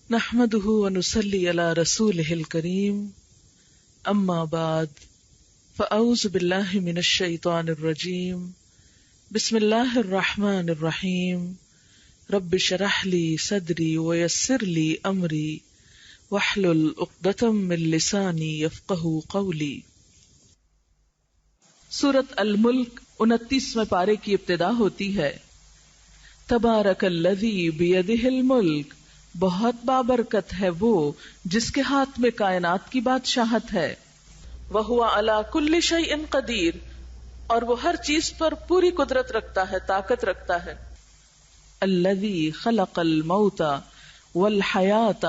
نحمده ونصلي على رسوله الكريم اما بعد فاعوذ بالله من الشيطان الرجيم بسم الله الرحمن الرحيم رب اشرح لي صدري ويسر لي امري واحلل عقدة من لساني يفقهوا قولي۔ سورۃ الملک 29ویں پارے کی ابتدا ہوتی ہے تبارک الذی بیدہ الملک، بہت بابرکت ہے وہ جس کے ہاتھ میں کائنات کی بادشاہت ہے، وہو علی کل شیء قدیر، اور وہ ہر چیز پر پوری قدرت رکھتا ہے، طاقت رکھتا ہے۔ الذی خلق الموت والحیات،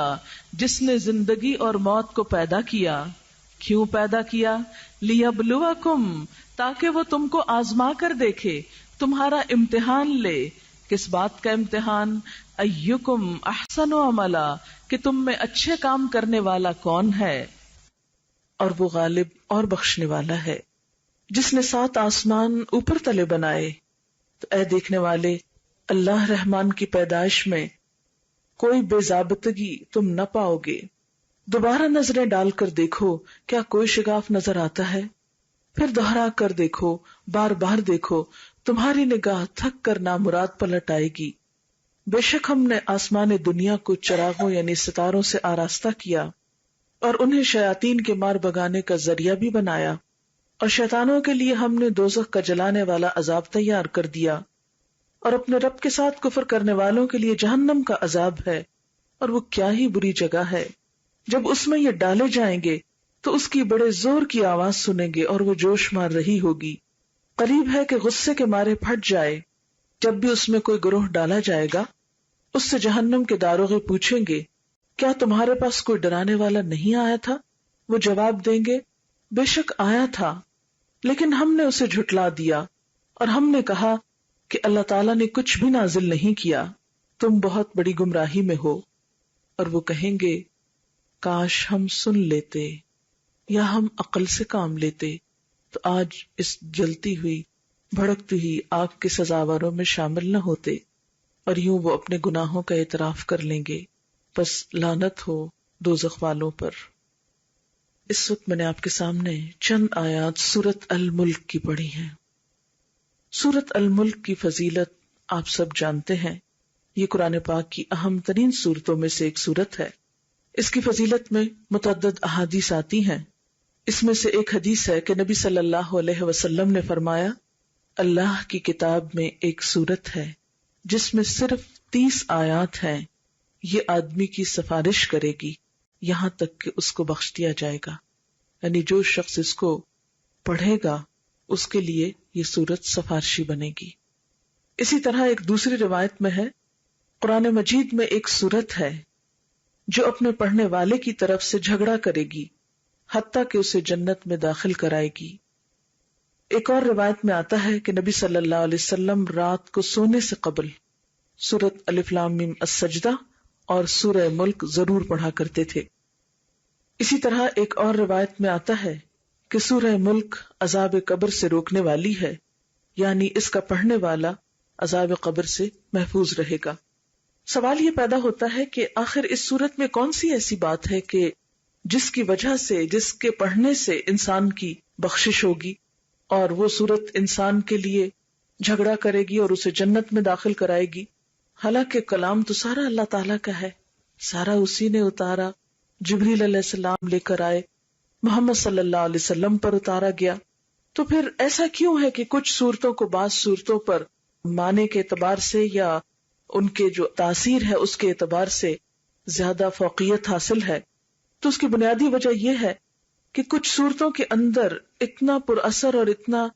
جس نے زندگی اور موت کو پیدا کیا۔ کیوں پیدا کیا؟ لیبلوکم، تاکہ وہ تم کو آزما کر دیکھے، تمہارا امتحان لے۔ کس بات کا امتحان؟ ایکم احسن عملا، کہ تم میں اچھے کام کرنے والا کون ہے، اور وہ غالب اور بخشنے والا ہے۔ جس نے 7 آسمان اوپر تلے بنائے، تو اے دیکھنے والے، اللہ رحمان کی پیدائش میں کوئی بے ضابطگی تم نہ پاؤ گے۔ دوبارہ نظریں ڈال کر دیکھو، کیا کوئی شگاف نظر آتا ہے؟ پھر دوہرا کر دیکھو، بار بار دیکھو، تمہاری نگاہ تھک کر نامراد پلٹ آئے گی۔ بے شک ہم نے آسمان دنیا کو چراغوں یعنی ستاروں سے آراستہ کیا، اور انہیں شیاطین کے مار بگانے کا ذریعہ بھی بنایا، اور شیطانوں کے لیے ہم نے دوزخ کا جلانے والا عذاب تیار کر دیا، اور اپنے رب کے ساتھ کفر کرنے والوں کے لیے جہنم کا عذاب ہے، اور وہ کیا ہی بری جگہ ہے۔ جب اس میں یہ ڈالے جائیں گے تو اس کی بڑے زور کی آواز سنیں گے، اور وہ جوش مار رہی ہوگی، قریب ہے کہ غصے کے مارے پھٹ جائے۔ جب بھی اس میں کوئی گروہ ڈالا جائے گا، اس سے جہنم کے داروغے پوچھیں گے، کیا تمہارے پاس کوئی ڈرانے والا نہیں آیا تھا؟ وہ جواب دیں گے، بے شک آیا تھا، لیکن ہم نے اسے جھٹلا دیا، اور ہم نے کہا کہ اللہ تعالیٰ نے کچھ بھی نازل نہیں کیا، تم بہت بڑی گمراہی میں ہو۔ اور وہ کہیں گے، کاش ہم سن لیتے یا ہم عقل سے کام لیتے، تو آج اس جلتی ہوئی بھڑکتی ہوئی آگ کے سزاواروں میں شامل نہ ہوتے، اور یوں وہ اپنے گناہوں کا اعتراف کر لیں گے۔ بس لعنت ہو دوزخ والوں پر۔ اس وقت میں نے آپ کے سامنے چند آیات سورۃ الملک کی پڑھی ہیں۔ سورۃ الملک کی فضیلت آپ سب جانتے ہیں، یہ قرآن پاک کی اہم ترین سورتوں میں سے ایک سورت ہے۔ اس کی فضیلت میں متعدد احادیث آتی ہیں۔ اس میں سے ایک حدیث ہے کہ نبی صلی اللہ علیہ وسلم نے فرمایا، اللہ کی کتاب میں ایک سورت ہے جس میں صرف 30 آیات ہیں، یہ آدمی کی سفارش کرے گی یہاں تک کہ اس کو بخش دیا جائے گا، یعنی جو شخص اس کو پڑھے گا اس کے لیے یہ سورت سفارشی بنے گی۔ اسی طرح ایک دوسری روایت میں ہے، قرآن مجید میں ایک سورت ہے جو اپنے پڑھنے والے کی طرف سے جھگڑا کرے گی حتیٰ کہ اسے جنت میں داخل کرائے گی۔ ایک اور روایت میں آتا ہے کہ نبی صلی اللہ علیہ وسلم رات کو سونے سے قبل سورۃ الف لام میم السجدہ اور سورہ ملک ضرور پڑھا کرتے تھے۔ اسی طرح ایک اور روایت میں آتا ہے کہ سورہ ملک عذاب قبر سے روکنے والی ہے، یعنی اس کا پڑھنے والا عذاب قبر سے محفوظ رہے گا۔ سوال یہ پیدا ہوتا ہے کہ آخر اس سورت میں کون سی ایسی بات ہے کہ جس کی وجہ سے، جس کے پڑھنے سے انسان کی بخشش ہوگی، اور وہ سورت انسان کے لیے جھگڑا کرے گی اور اسے جنت میں داخل کرائے گی؟ حالانکہ کلام تو سارا اللہ تعالیٰ کا ہے، سارا اسی نے اتارا، جبریل علیہ السلام لے کر آئے، محمد صلی اللہ علیہ وسلم پر اتارا گیا، تو پھر ایسا کیوں ہے کہ کچھ صورتوں کو بعض صورتوں پر معنی کے اعتبار سے یا ان کے جو تاثیر ہے اس کے اعتبار سے زیادہ فوقیت حاصل ہے؟ تو اس کی بنیادی وجہ یہ ہے کہ کچھ صورتوں کے اندر اتنا پر اثر اور اتنا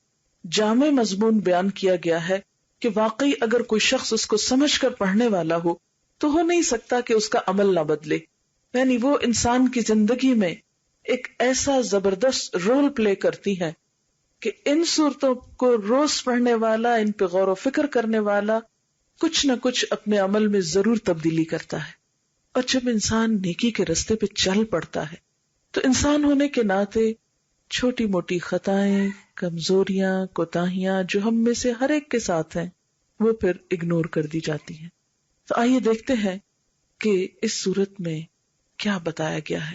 جامع مضمون بیان کیا گیا ہے کہ واقعی اگر کوئی شخص اس کو سمجھ کر پڑھنے والا ہو نہیں سکتا کہ اس کا عمل نہ بدلے، یعنی وہ انسان کی زندگی میں ایک ایسا زبردست رول پلے کرتی ہے کہ ان صورتوں کو روز پڑھنے والا، ان پہ غور و فکر کرنے والا کچھ نہ کچھ اپنے عمل میں ضرور تبدیلی کرتا ہے۔ اور جب انسان نیکی کے رستے پہ چل پڑتا ہے تو انسان ہونے کے ناطے چھوٹی موٹی خطائیں، کمزوریاں، کوتاہیاں جو ہم میں سے ہر ایک کے ساتھ ہیں وہ پھر اگنور کر دی جاتی ہیں۔ تو آئیے دیکھتے ہیں کہ اس صورت میں کیا بتایا گیا ہے.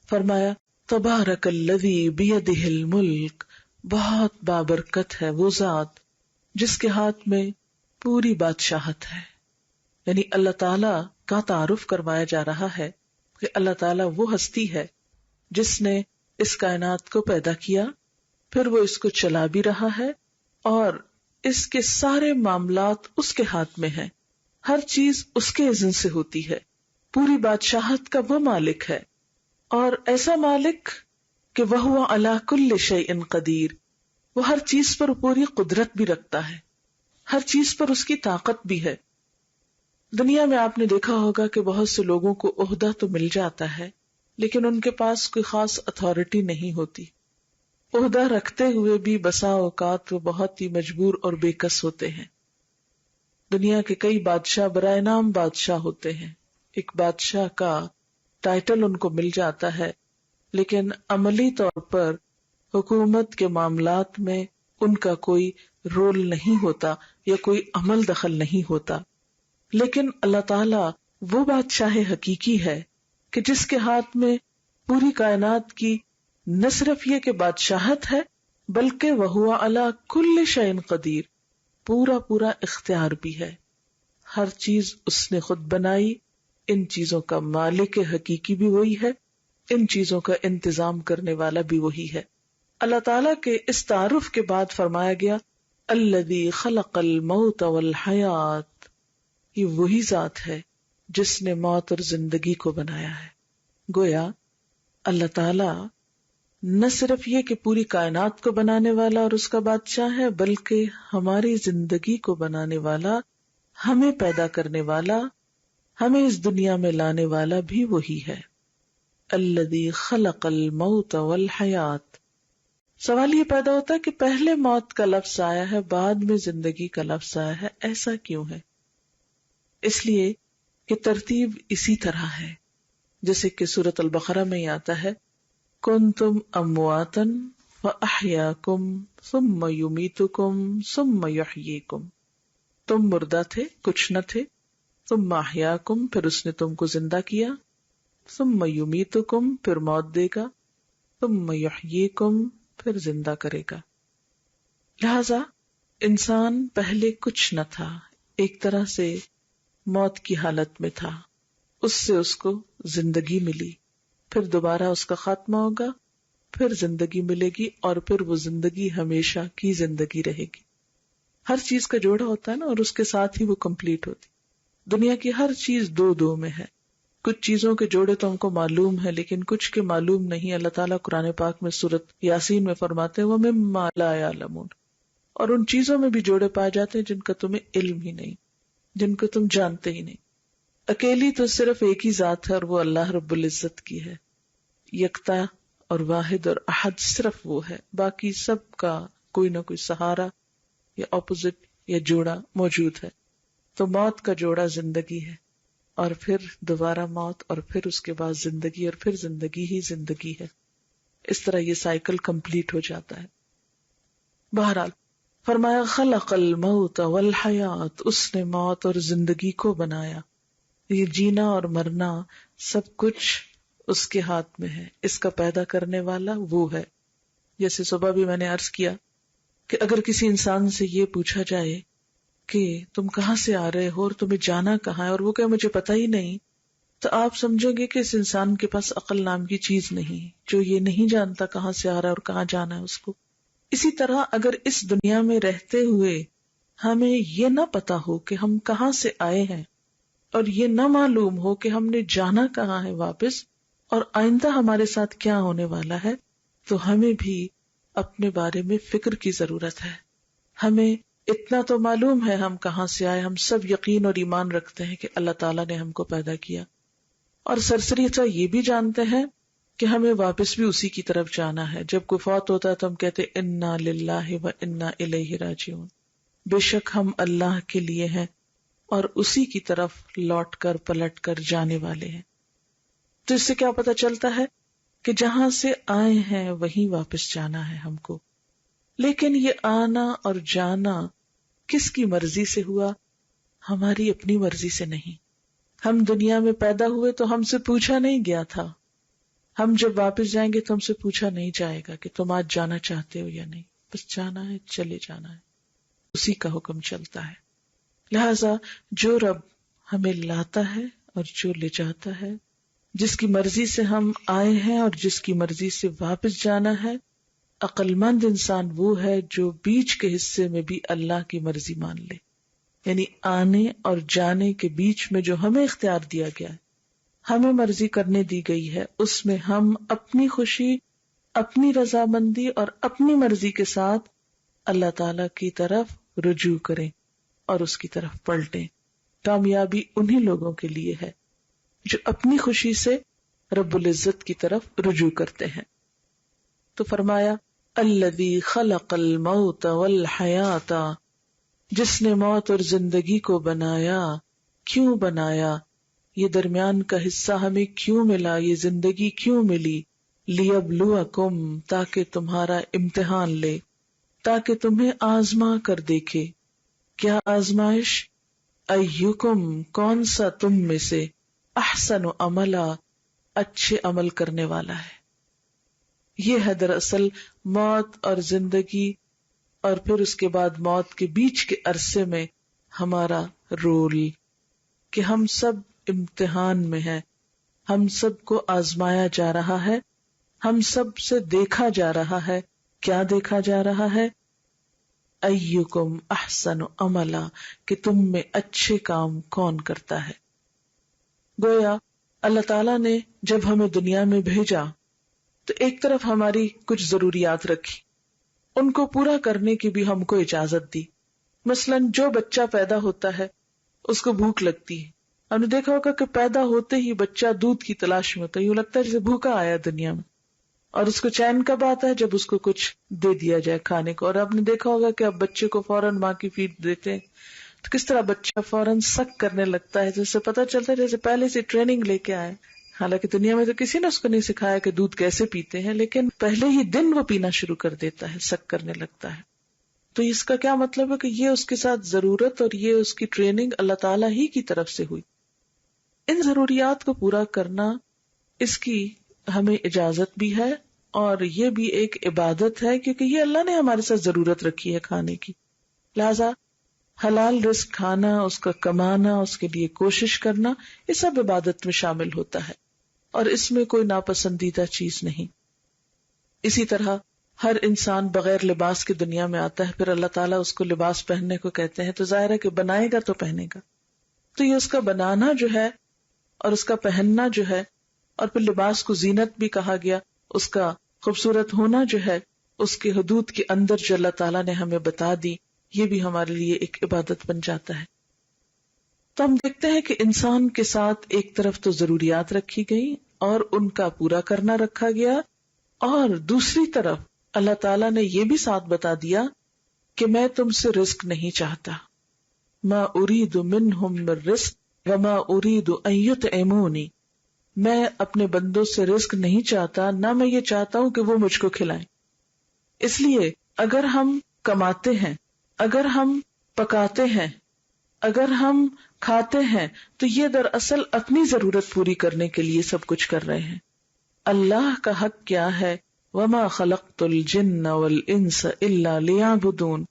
فرمایا تبارک الذی بیدہ الملک، بہت بابرکت ہے وہ ذات جس کے ہاتھ میں پوری بادشاہت ہے. یعنی اللہ تعالی کا تعارف کروایا جا رہا ہے کہ اللہ تعالی وہ ہستی ہے جس نے اس کائنات کو پیدا کیا، پھر وہ اس کو چلا بھی رہا ہے، اور اس کے سارے معاملات اس کے ہاتھ میں ہیں، ہر چیز اس کے اذن سے ہوتی ہے. پوری بادشاہت کا وہ مالک ہے، اور ایسا مالک کہ وَهُوَ عَلَى كُلِّ شَيْءٍ قدیر، وہ ہر چیز پر پوری قدرت بھی رکھتا ہے، ہر چیز پر اس کی طاقت بھی ہے. دنیا میں آپ نے دیکھا ہوگا کہ بہت سے لوگوں کو عہدہ تو مل جاتا ہے لیکن ان کے پاس کوئی خاص اتھارٹی نہیں ہوتی. عہدہ رکھتے ہوئے بھی بسا اوقات وہ بہت ہی مجبور اور بے کس ہوتے ہیں. دنیا کے کئی بادشاہ برائے نام بادشاہ ہوتے ہیں، ایک بادشاہ کا ٹائٹل ان کو مل جاتا ہے، لیکن عملی طور پر حکومت کے معاملات میں ان کا کوئی رول نہیں ہوتا یا کوئی عمل دخل نہیں ہوتا. لیکن اللہ تعالیٰ وہ بادشاہ حقیقی ہے کہ جس کے ہاتھ میں پوری کائنات کی نہ صرف یہ کہ بادشاہت ہے بلکہ وَهُوَ عَلَى كُلِّ شَيْءٍ قدیر، پورا پورا اختیار بھی ہے. ہر چیز اس نے خود بنائی، ان چیزوں کا مالک حقیقی بھی وہی ہے، ان چیزوں کا انتظام کرنے والا بھی وہی ہے. اللہ تعالیٰ کے اس تعارف کے بعد فرمایا گیا الذی خلق الموت والحیات، یہ وہی ذات ہے جس نے موت اور زندگی کو بنایا ہے. گویا اللہ تعالیٰ نہ صرف یہ کہ پوری کائنات کو بنانے والا اور اس کا بادشاہ ہے، بلکہ ہماری زندگی کو بنانے والا، ہمیں پیدا کرنے والا، ہمیں اس دنیا میں لانے والا بھی وہی ہے. الذی خلق الموت والحیات. سوال یہ پیدا ہوتا ہے کہ پہلے موت کا لفظ آیا ہے، بعد میں زندگی کا لفظ آیا ہے، ایسا کیوں ہے؟ اس لیے کہ ترتیب اسی طرح ہے جیسے کہ سورۃ البقرہ میں ہی آتا ہے کنتم امواتا فاحیاکم ثم یمیتکم ثم یحییکم، تم مردہ تھے، کچھ نہ تھے، ثم احیاکم، پھر اس نے تم کو زندہ کیا، ثم یمیتکم، پھر موت دے گا، ثم یحییکم، پھر زندہ کرے گا. لہذا انسان پہلے کچھ نہ تھا، ایک طرح سے موت کی حالت میں تھا، اس سے اس کو زندگی ملی، پھر دوبارہ اس کا خاتمہ ہوگا، پھر زندگی ملے گی، اور پھر وہ زندگی ہمیشہ کی زندگی رہے گی. ہر چیز کا جوڑا ہوتا ہے نا، اور اس کے ساتھ ہی وہ کمپلیٹ ہوتی. دنیا کی ہر چیز دو دو میں ہے. کچھ چیزوں کے جوڑے تو ہم کو معلوم ہے لیکن کچھ کے معلوم نہیں. اللہ تعالیٰ قرآن پاک میں سورۃ یاسین میں فرماتے ہیں وَمِمَّا لَا يَعْلَمُونَ، اور ان چیزوں میں بھی جوڑے پائے جاتے ہیں جن کا تمہیں علم ہی نہیں، جن کو تم جانتے ہی نہیں. اکیلی تو صرف ایک ہی ذات ہے اور وہ اللہ رب العزت کی ہے. یکتا اور واحد اور احد صرف وہ ہے، باقی سب کا کوئی نہ کوئی سہارا یا اپوزٹ یا جوڑا موجود ہے. تو موت کا جوڑا زندگی ہے، اور پھر دوبارہ موت، اور پھر اس کے بعد زندگی، اور پھر زندگی ہی زندگی ہے. اس طرح یہ سائیکل کمپلیٹ ہو جاتا ہے. بہرحال فرمایا خلق الموت والحیات، اس نے موت اور زندگی کو بنایا. یہ جینا اور مرنا سب کچھ اس کے ہاتھ میں ہے، اس کا پیدا کرنے والا وہ ہے. جیسے صبح بھی میں نے عرض کیا کہ اگر کسی انسان سے یہ پوچھا جائے کہ تم کہاں سے آ رہے ہو اور تمہیں جانا کہاں ہے، اور وہ کہ مجھے پتہ ہی نہیں، تو آپ سمجھو گے کہ اس انسان کے پاس عقل نام کی چیز نہیں، جو یہ نہیں جانتا کہاں سے آ رہا ہے اور کہاں جانا ہے اس کو. اسی طرح اگر اس دنیا میں رہتے ہوئے ہمیں یہ نہ پتا ہو کہ ہم کہاں سے آئے ہیں، اور یہ نہ معلوم ہو کہ ہم نے جانا کہاں ہے واپس، اور آئندہ ہمارے ساتھ کیا ہونے والا ہے، تو ہمیں بھی اپنے بارے میں فکر کی ضرورت ہے. ہمیں اتنا تو معلوم ہے ہم کہاں سے آئے، ہم سب یقین اور ایمان رکھتے ہیں کہ اللہ تعالیٰ نے ہم کو پیدا کیا، اور سرسریتا یہ بھی جانتے ہیں کہ ہمیں واپس بھی اسی کی طرف جانا ہے. جب کوئی فوت ہوتا ہے تو ہم کہتے ہیں انا للہ و انا الیہ راجعون، بے شک ہم اللہ کے لیے ہیں اور اسی کی طرف لوٹ کر پلٹ کر جانے والے ہیں. تو اس سے کیا پتہ چلتا ہے کہ جہاں سے آئے ہیں وہیں واپس جانا ہے ہم کو. لیکن یہ آنا اور جانا کس کی مرضی سے ہوا؟ ہماری اپنی مرضی سے نہیں. ہم دنیا میں پیدا ہوئے تو ہم سے پوچھا نہیں گیا تھا، ہم جب واپس جائیں گے تو ہم سے پوچھا نہیں جائے گا کہ تم آج جانا چاہتے ہو یا نہیں، بس جانا ہے، چلے جانا ہے، اسی کا حکم چلتا ہے۔ لہذا جو رب ہمیں لاتا ہے اور جو لے جاتا ہے، جس کی مرضی سے ہم آئے ہیں اور جس کی مرضی سے واپس جانا ہے، عقل مند انسان وہ ہے جو بیچ کے حصے میں بھی اللہ کی مرضی مان لے، یعنی آنے اور جانے کے بیچ میں جو ہمیں اختیار دیا گیا ہے، ہمیں مرضی کرنے دی گئی ہے، اس میں ہم اپنی خوشی، اپنی رضامندی اور اپنی مرضی کے ساتھ اللہ تعالی کی طرف رجوع کریں اور اس کی طرف پلٹیں۔ کامیابی انہی لوگوں کے لیے ہے جو اپنی خوشی سے رب العزت کی طرف رجوع کرتے ہیں۔ تو فرمایا الذی خلق الموت والحیات، جس نے موت اور زندگی کو بنایا۔ کیوں بنایا؟ یہ درمیان کا حصہ ہمیں کیوں ملا، یہ زندگی کیوں ملی؟ لیبلوکم، تاکہ تمہارا امتحان لے، تاکہ تمہیں آزما کر دیکھے۔ کیا آزمائش؟ ایکم، کون سا تم میں سے احسن عملا، اچھے عمل کرنے والا ہے۔ یہ ہے دراصل موت اور زندگی اور پھر اس کے بعد موت کے بیچ کے عرصے میں ہمارا رول، کہ ہم سب امتحان میں ہیں، ہم سب کو آزمایا جا رہا ہے، ہم سب سے دیکھا جا رہا ہے۔ کیا دیکھا جا رہا ہے؟ ایکم احسن عملا، کہ تم میں اچھے کام کون کرتا ہے۔ گویا اللہ تعالیٰ نے جب ہمیں دنیا میں بھیجا تو ایک طرف ہماری کچھ ضروریات رکھی، ان کو پورا کرنے کی بھی ہم کو اجازت دی۔ مثلاً جو بچہ پیدا ہوتا ہے اس کو بھوک لگتی ہے، ہم نے دیکھا ہوگا کہ پیدا ہوتے ہی بچہ دودھ کی تلاش میں ہوتا ہے، یوں لگتا ہے جیسے بھوکا آیا دنیا میں، اور اس کو چین کب آتا ہے؟ جب اس کو کچھ دے دیا جائے کھانے کو۔ اور آپ نے دیکھا ہوگا کہ اب بچے کو فوراً ماں کی فیڈ دیتے ہیں تو کس طرح بچہ فوراً سک کرنے لگتا ہے، جس سے پتہ چلتا ہے جیسے پہلے سے ٹریننگ لے کے آئے۔ حالانکہ دنیا میں تو کسی نے اس کو نہیں سکھایا کہ دودھ کیسے پیتے ہیں، لیکن پہلے ہی دن وہ پینا شروع کر دیتا ہے، سک کرنے لگتا ہے۔ تو اس کا کیا مطلب ہے کہ یہ اس کے ساتھ ضرورت اور یہ اس کی ٹریننگ اللہ تعالیٰ ہی کی طرف سے ہوئی۔ ان ضروریات کو پورا کرنا، اس کی ہمیں اجازت بھی ہے اور یہ بھی ایک عبادت ہے، کیونکہ یہ اللہ نے ہمارے ساتھ ضرورت رکھی ہے کھانے کی۔ لہذا حلال رزق کھانا، اس کا کمانا، اس کے لیے کوشش کرنا، یہ سب عبادت میں شامل ہوتا ہے اور اس میں کوئی ناپسندیدہ چیز نہیں۔ اسی طرح ہر انسان بغیر لباس کی دنیا میں آتا ہے، پھر اللہ تعالیٰ اس کو لباس پہننے کو کہتے ہیں، تو ظاہر ہے کہ بنائے گا تو پہنے گا۔ تو یہ اس کا بنانا جو ہے اور اس کا پہننا جو ہے، اور پھر لباس کو زینت بھی کہا گیا، اس کا خوبصورت ہونا جو ہے، اس کے حدود کے اندر جو اللہ تعالیٰ نے ہمیں بتا دی، یہ بھی ہمارے لیے ایک عبادت بن جاتا ہے۔ تو ہم دیکھتے ہیں کہ انسان کے ساتھ ایک طرف تو ضروریات رکھی گئی اور ان کا پورا کرنا رکھا گیا، اور دوسری طرف اللہ تعالیٰ نے یہ بھی ساتھ بتا دیا کہ میں تم سے رزق نہیں چاہتا، ما ارید منہم من رزق وما ارید ان یطعمونی، میں اپنے بندوں سے رزق نہیں چاہتا، نہ میں یہ چاہتا ہوں کہ وہ مجھ کو کھلائیں۔ اس لیے اگر ہم کماتے ہیں، اگر ہم پکاتے ہیں، اگر ہم کھاتے ہیں، تو یہ دراصل اپنی ضرورت پوری کرنے کے لیے سب کچھ کر رہے ہیں۔ اللہ کا حق کیا ہے؟ وما خلقت الجن والانس الا لیعبدون،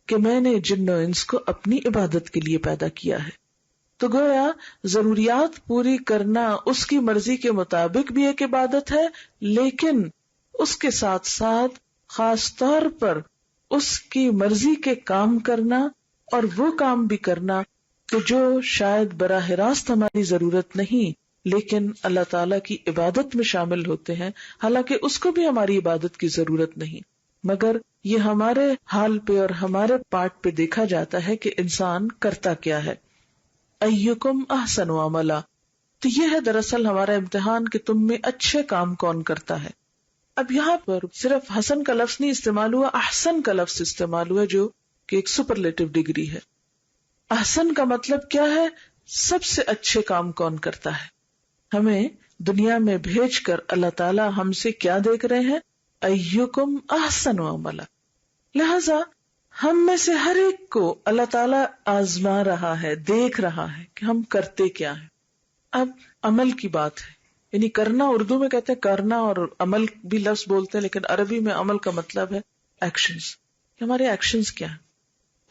کہ میں نے جن و انس کو اپنی عبادت کے لیے پیدا کیا ہے۔ تو گویا ضروریات پوری کرنا اس کی مرضی کے مطابق بھی ایک عبادت ہے، لیکن اس کے ساتھ ساتھ خاص طور پر اس کی مرضی کے کام کرنا، اور وہ کام بھی کرنا کہ جو شاید براہ راست ہماری ضرورت نہیں لیکن اللہ تعالیٰ کی عبادت میں شامل ہوتے ہیں، حالانکہ اس کو بھی ہماری عبادت کی ضرورت نہیں، مگر یہ ہمارے حال پہ اور ہمارے پارٹ پہ دیکھا جاتا ہے کہ انسان کرتا کیا ہے۔ ایکم احسن عملا، تو یہ ہے دراصل ہمارا امتحان کہ تم میں اچھے کام کون کرتا ہے۔ اب یہاں پر صرف حسن کا لفظ نہیں استعمال ہوا، احسن کا لفظ استعمال ہوا، جو کہ ایک سپرلیٹو ڈگری ہے۔ احسن کا مطلب کیا ہے؟ سب سے اچھے کام کون کرتا ہے۔ ہمیں دنیا میں بھیج کر اللہ تعالیٰ ہم سے کیا دیکھ رہے ہیں؟ ایکم احسن عملا۔ لہذا ہم میں سے ہر ایک کو اللہ تعالیٰ آزما رہا ہے، دیکھ رہا ہے کہ ہم کرتے کیا ہیں۔ اب عمل کی بات ہے، یعنی کرنا، اردو میں کہتے ہیں کرنا اور عمل بھی لفظ بولتے ہیں، لیکن عربی میں عمل کا مطلب ہے ایکشنز، ہمارے ایکشنز کیا ہیں.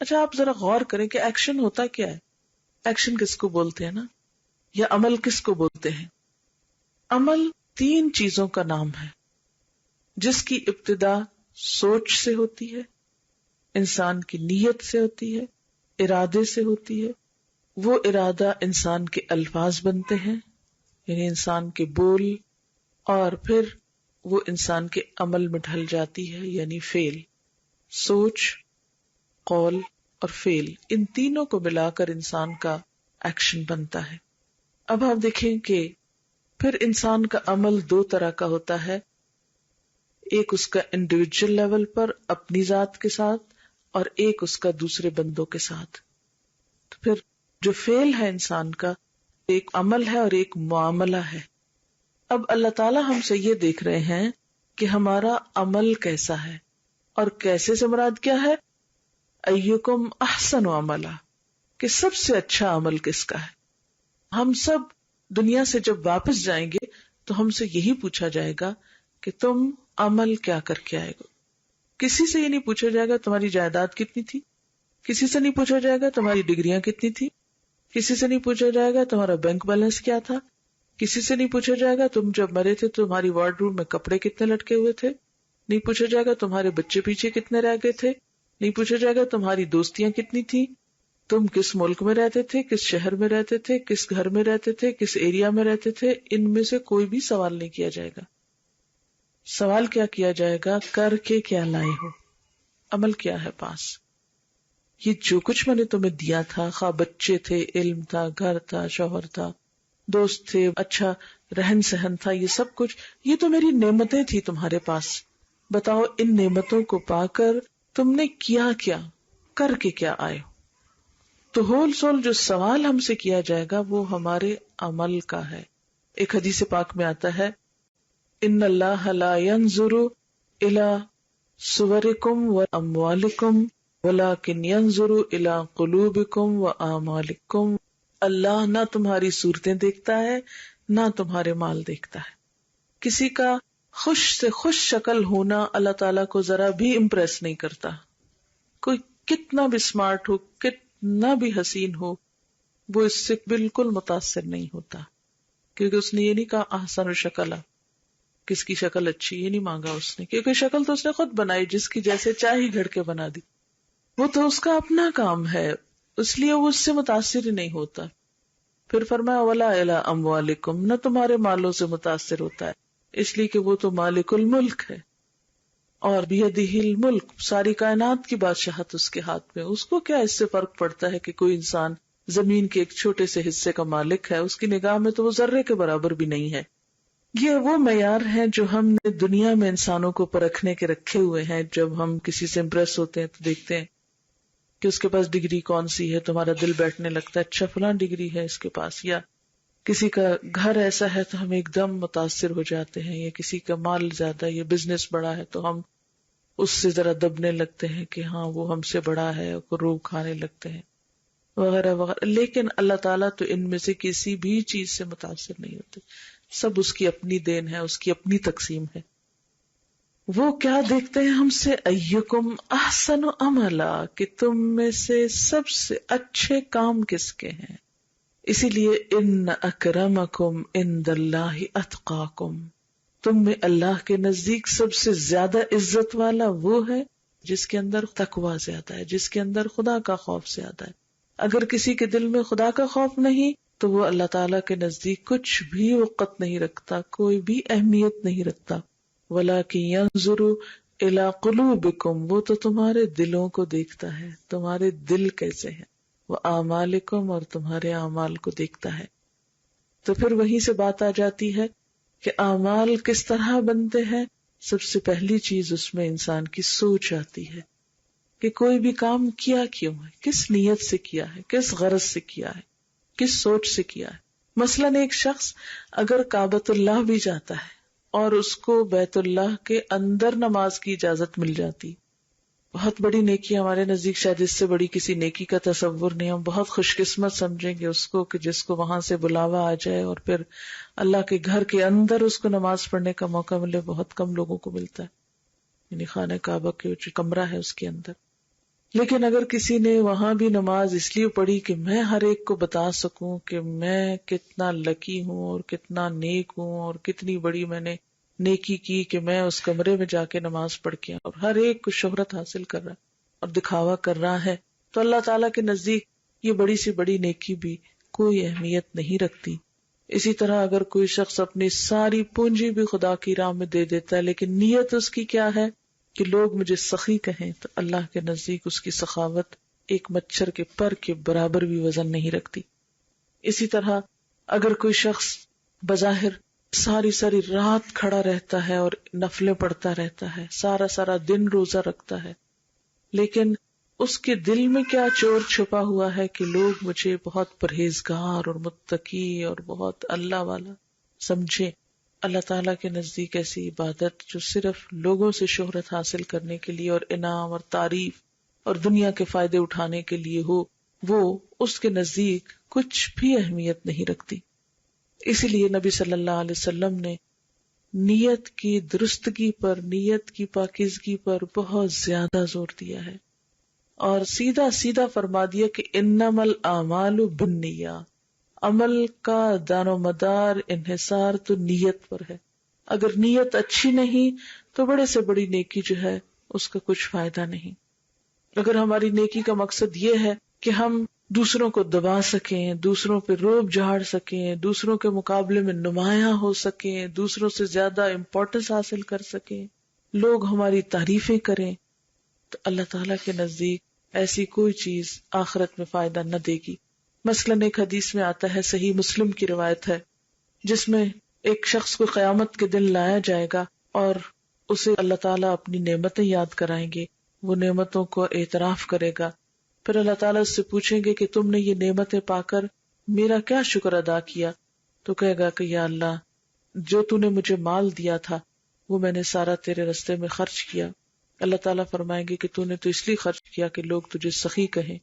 اچھا آپ ذرا غور کریں کہ ایکشن ہوتا کیا ہے؟ ایکشن کس کو بولتے ہیں نا، یا عمل کس کو بولتے ہیں؟ عمل 3 چیزوں کا نام ہے جس کی ابتدا سوچ سے ہوتی ہے، انسان کی نیت سے ہوتی ہے، ارادے سے ہوتی ہے. وہ ارادہ انسان کے الفاظ بنتے ہیں، یعنی انسان کے بول، اور پھر وہ انسان کے عمل میں ڈھل جاتی ہے، یعنی فعل. سوچ، قول اور فعل، ان تینوں کو ملا کر انسان کا ایکشن بنتا ہے. اب آپ دیکھیں کہ پھر انسان کا عمل 2 طرح کا ہوتا ہے، ایک اس کا انڈیویجول لیول پر اپنی ذات کے ساتھ، اور ایک اس کا دوسرے بندوں کے ساتھ. تو پھر جو فعل ہے انسان کا، ایک عمل ہے اور ایک معاملہ ہے. اب اللہ تعالیٰ ہم سے یہ دیکھ رہے ہیں کہ ہمارا عمل کیسا ہے، اور کیسے سے مراد کیا ہے؟ ایکم احسن عملا، کہ سب سے اچھا عمل کس کا ہے. ہم سب دنیا سے جب واپس جائیں گے تو ہم سے یہی پوچھا جائے گا کہ تم عمل کیا کر کے آئے گو. کسی سے یہ نہیں پوچھا جائے گا تمہاری جائیداد کتنی تھی، کسی سے نہیں پوچھا جائے گا تمہاری ڈگریاں کتنی تھی، کسی سے نہیں پوچھا جائے گا تمہارا بینک بیلنس کیا تھا، کسی سے نہیں پوچھا جائے گا تم جب مرے تھے تمہاری وارڈ روم میں کپڑے کتنے لٹکے ہوئے تھے، نہیں پوچھا جائے گا تمہارے بچے پیچھے کتنے رہ گئے تھے، نہیں پوچھا جائے گا تمہاری دوستیاں کتنی تھی، تم کس ملک میں رہتے تھے، کس شہر میں رہتے تھے، کس گھر میں رہتے تھے، کس ایریا میں رہتے تھے. ان میں سے کوئی بھی سوال نہیں کیا جائے گا. سوال کیا کیا جائے گا؟ کر کے کیا لائے ہو، عمل کیا ہے پاس. یہ جو کچھ میں نے تمہیں دیا تھا، خواہ بچے تھے، علم تھا، گھر تھا، شوہر تھا، دوست تھے، اچھا رہن سہن تھا، یہ سب کچھ، یہ تو میری نعمتیں تھی تمہارے پاس. بتاؤ ان نعمتوں کو پا کر تم نے کیا کیا، کر کے کیا آئے ہو. تو ہول سول جو سوال ہم سے کیا جائے گا وہ ہمارے عمل کا ہے. ایک حدیث پاک میں آتا ہے، ان اللہ لا ينظر الى صورکم واموالکم ولکن ينظر الى قلوبکم واعمالکم. اللہ نہ تمہاری صورتیں دیکھتا ہے نہ تمہارے مال دیکھتا ہے. کسی کا خوش سے خوش شکل ہونا اللہ تعالیٰ کو ذرا بھی امپریس نہیں کرتا. کوئی کتنا بھی اسمارٹ ہو، کتنا بھی حسین ہو، وہ اس سے بالکل متاثر نہیں ہوتا، کیونکہ اس نے یہ نہیں کہا احسن شکل، کس کی شکل اچھی، یہ نہیں مانگا اس نے، کیونکہ شکل تو اس نے خود بنائی، جس کی جیسے چاہی گھڑ کے بنا دی. وہ تو اس کا اپنا کام ہے، اس لیے وہ اس سے متاثر ہی نہیں ہوتا. پھر فرمایا ولا الی اموالکم، نہ تمہارے مالوں سے متاثر ہوتا ہے، اس لیے کہ وہ تو مالک الملک ہے، اور بیدہ الملک، ساری کائنات کی بادشاہت اس کے ہاتھ میں. اس کو کیا اس سے فرق پڑتا ہے کہ کوئی انسان زمین کے ایک چھوٹے سے حصے کا مالک ہے؟ اس کی نگاہ میں تو وہ ذرے کے برابر بھی نہیں ہے. یہ وہ معیار ہیں جو ہم نے دنیا میں انسانوں کو پرکھنے کے رکھے ہوئے ہیں. جب ہم کسی سے امپریس ہوتے ہیں تو دیکھتے ہیں کہ اس کے پاس ڈگری کون سی ہے، تمہارا دل بیٹھنے لگتا ہے اچھا فلاں ڈگری ہے اس کے پاس، یا کسی کا گھر ایسا ہے تو ہم ایک دم متاثر ہو جاتے ہیں، یا کسی کا مال زیادہ، یا بزنس بڑا ہے تو ہم اس سے ذرا دبنے لگتے ہیں کہ ہاں وہ ہم سے بڑا ہے، روب کھانے لگتے ہیں وغیرہ وغیرہ. لیکن اللہ تعالیٰ تو ان میں سے کسی بھی چیز سے متاثر نہیں ہوتے، سب اس کی اپنی دین ہے، اس کی اپنی تقسیم ہے. وہ کیا دیکھتے ہیں ہم سے؟ ایکم احسن عملا، کہ تم میں سے سب سے اچھے کام کس کے ہیں. اسی لیے ان اکرمکم عند اللہ اتقاکم، تم میں اللہ کے نزدیک سب سے زیادہ عزت والا وہ ہے جس کے اندر تقوی زیادہ ہے، جس کے اندر خدا کا خوف زیادہ ہے. اگر کسی کے دل میں خدا کا خوف نہیں تو وہ اللہ تعالیٰ کے نزدیک کچھ بھی وقت نہیں رکھتا، کوئی بھی اہمیت نہیں رکھتا. وَلَٰكِن يَنظُرُ إِلَىٰ قُلُوبِكُمْ، وہ تو تمہارے دلوں کو دیکھتا ہے، تمہارے دل کیسے ہیں. وَأَعْمَالِكُمْ، اور تمہارے اعمال کو دیکھتا ہے. تو پھر وہیں سے بات آ جاتی ہے کہ اعمال کس طرح بنتے ہیں. سب سے پہلی چیز اس میں انسان کی سوچ آتی ہے کہ کوئی بھی کام کیا کیوں ہے، کس نیت سے کیا ہے، کس غرض سے کیا ہے، کس سوچ سے کیا ہے. مثلاً ایک شخص اگر کعبۃ اللہ بھی جاتا ہے اور اس کو بیت اللہ کے اندر نماز کی اجازت مل جاتی، بہت بڑی نیکی ہمارے نزدیک شاید اس سے بڑی کسی نیکی کا تصور نہیں. ہم بہت خوش قسمت سمجھیں گے اس کو کہ جس کو وہاں سے بلاوا آ جائے اور پھر اللہ کے گھر کے اندر اس کو نماز پڑھنے کا موقع ملے. بہت کم لوگوں کو ملتا ہے، یعنی خانہ کعبہ کے جو کمرہ ہے اس کے اندر. لیکن اگر کسی نے وہاں بھی نماز اس لیے پڑھی کہ میں ہر ایک کو بتا سکوں کہ میں کتنا لکی ہوں اور کتنا نیک ہوں اور کتنی بڑی میں نے نیکی کی کہ میں اس کمرے میں جا کے نماز پڑھ کے، اور ہر ایک کو شہرت حاصل کر رہا ہے اور دکھاوا کر رہا ہے، تو اللہ تعالیٰ کے نزدیک یہ بڑی سی بڑی نیکی بھی کوئی اہمیت نہیں رکھتی. اسی طرح اگر کوئی شخص اپنی ساری پونجی بھی خدا کی راہ میں دے دیتا ہے لیکن نیت اس کی کیا ہے کہ لوگ مجھے سخی کہیں، تو اللہ کے نزدیک اس کی سخاوت ایک مچھر کے پر کے برابر بھی وزن نہیں رکھتی. اسی طرح اگر کوئی شخص بظاہر ساری ساری رات کھڑا رہتا ہے اور نفلیں پڑھتا رہتا ہے، سارا سارا دن روزہ رکھتا ہے، لیکن اس کے دل میں کیا چور چھپا ہوا ہے کہ لوگ مجھے بہت پرہیزگار اور متقی اور بہت اللہ والا سمجھے. اللہ تعالیٰ کے نزدیک ایسی عبادت جو صرف لوگوں سے شہرت حاصل کرنے کے لیے اور انعام اور تعریف اور دنیا کے فائدے اٹھانے کے لیے ہو، وہ اس کے نزدیک کچھ بھی اہمیت نہیں رکھتی. اسی لیے نبی صلی اللہ علیہ وسلم نے نیت کی درستگی پر، نیت کی پاکیزگی پر بہت زیادہ زور دیا ہے اور سیدھا سیدھا فرما دیا کہ انما الاعمال بالنیات، عمل کا دار و مدار انحصار تو نیت پر ہے. اگر نیت اچھی نہیں تو بڑے سے بڑی نیکی جو ہے اس کا کچھ فائدہ نہیں. اگر ہماری نیکی کا مقصد یہ ہے کہ ہم دوسروں کو دبا سکیں، دوسروں پہ روب جھاڑ سکیں، دوسروں کے مقابلے میں نمایاں ہو سکیں، دوسروں سے زیادہ امپورٹنس حاصل کر سکیں، لوگ ہماری تعریفیں کریں، تو اللہ تعالیٰ کے نزدیک ایسی کوئی چیز آخرت میں فائدہ نہ دے گی. مثلاً ایک حدیث میں آتا ہے، صحیح مسلم کی روایت ہے، جس میں ایک شخص کو قیامت کے دن لایا جائے گا اور اسے اللہ تعالیٰ اپنی نعمتیں یاد کرائیں گے، وہ نعمتوں کو اعتراف کرے گا. پھر اللہ تعالیٰ اس سے پوچھیں گے کہ تم نے یہ نعمتیں پا کر میرا کیا شکر ادا کیا؟ تو کہے گا کہ یا اللہ، جو تو نے مجھے مال دیا تھا وہ میں نے سارا تیرے رستے میں خرچ کیا. اللہ تعالیٰ فرمائیں گے کہ تو نے تو اس لیے خرچ کیا کہ لوگ تجھے سخی کہیں.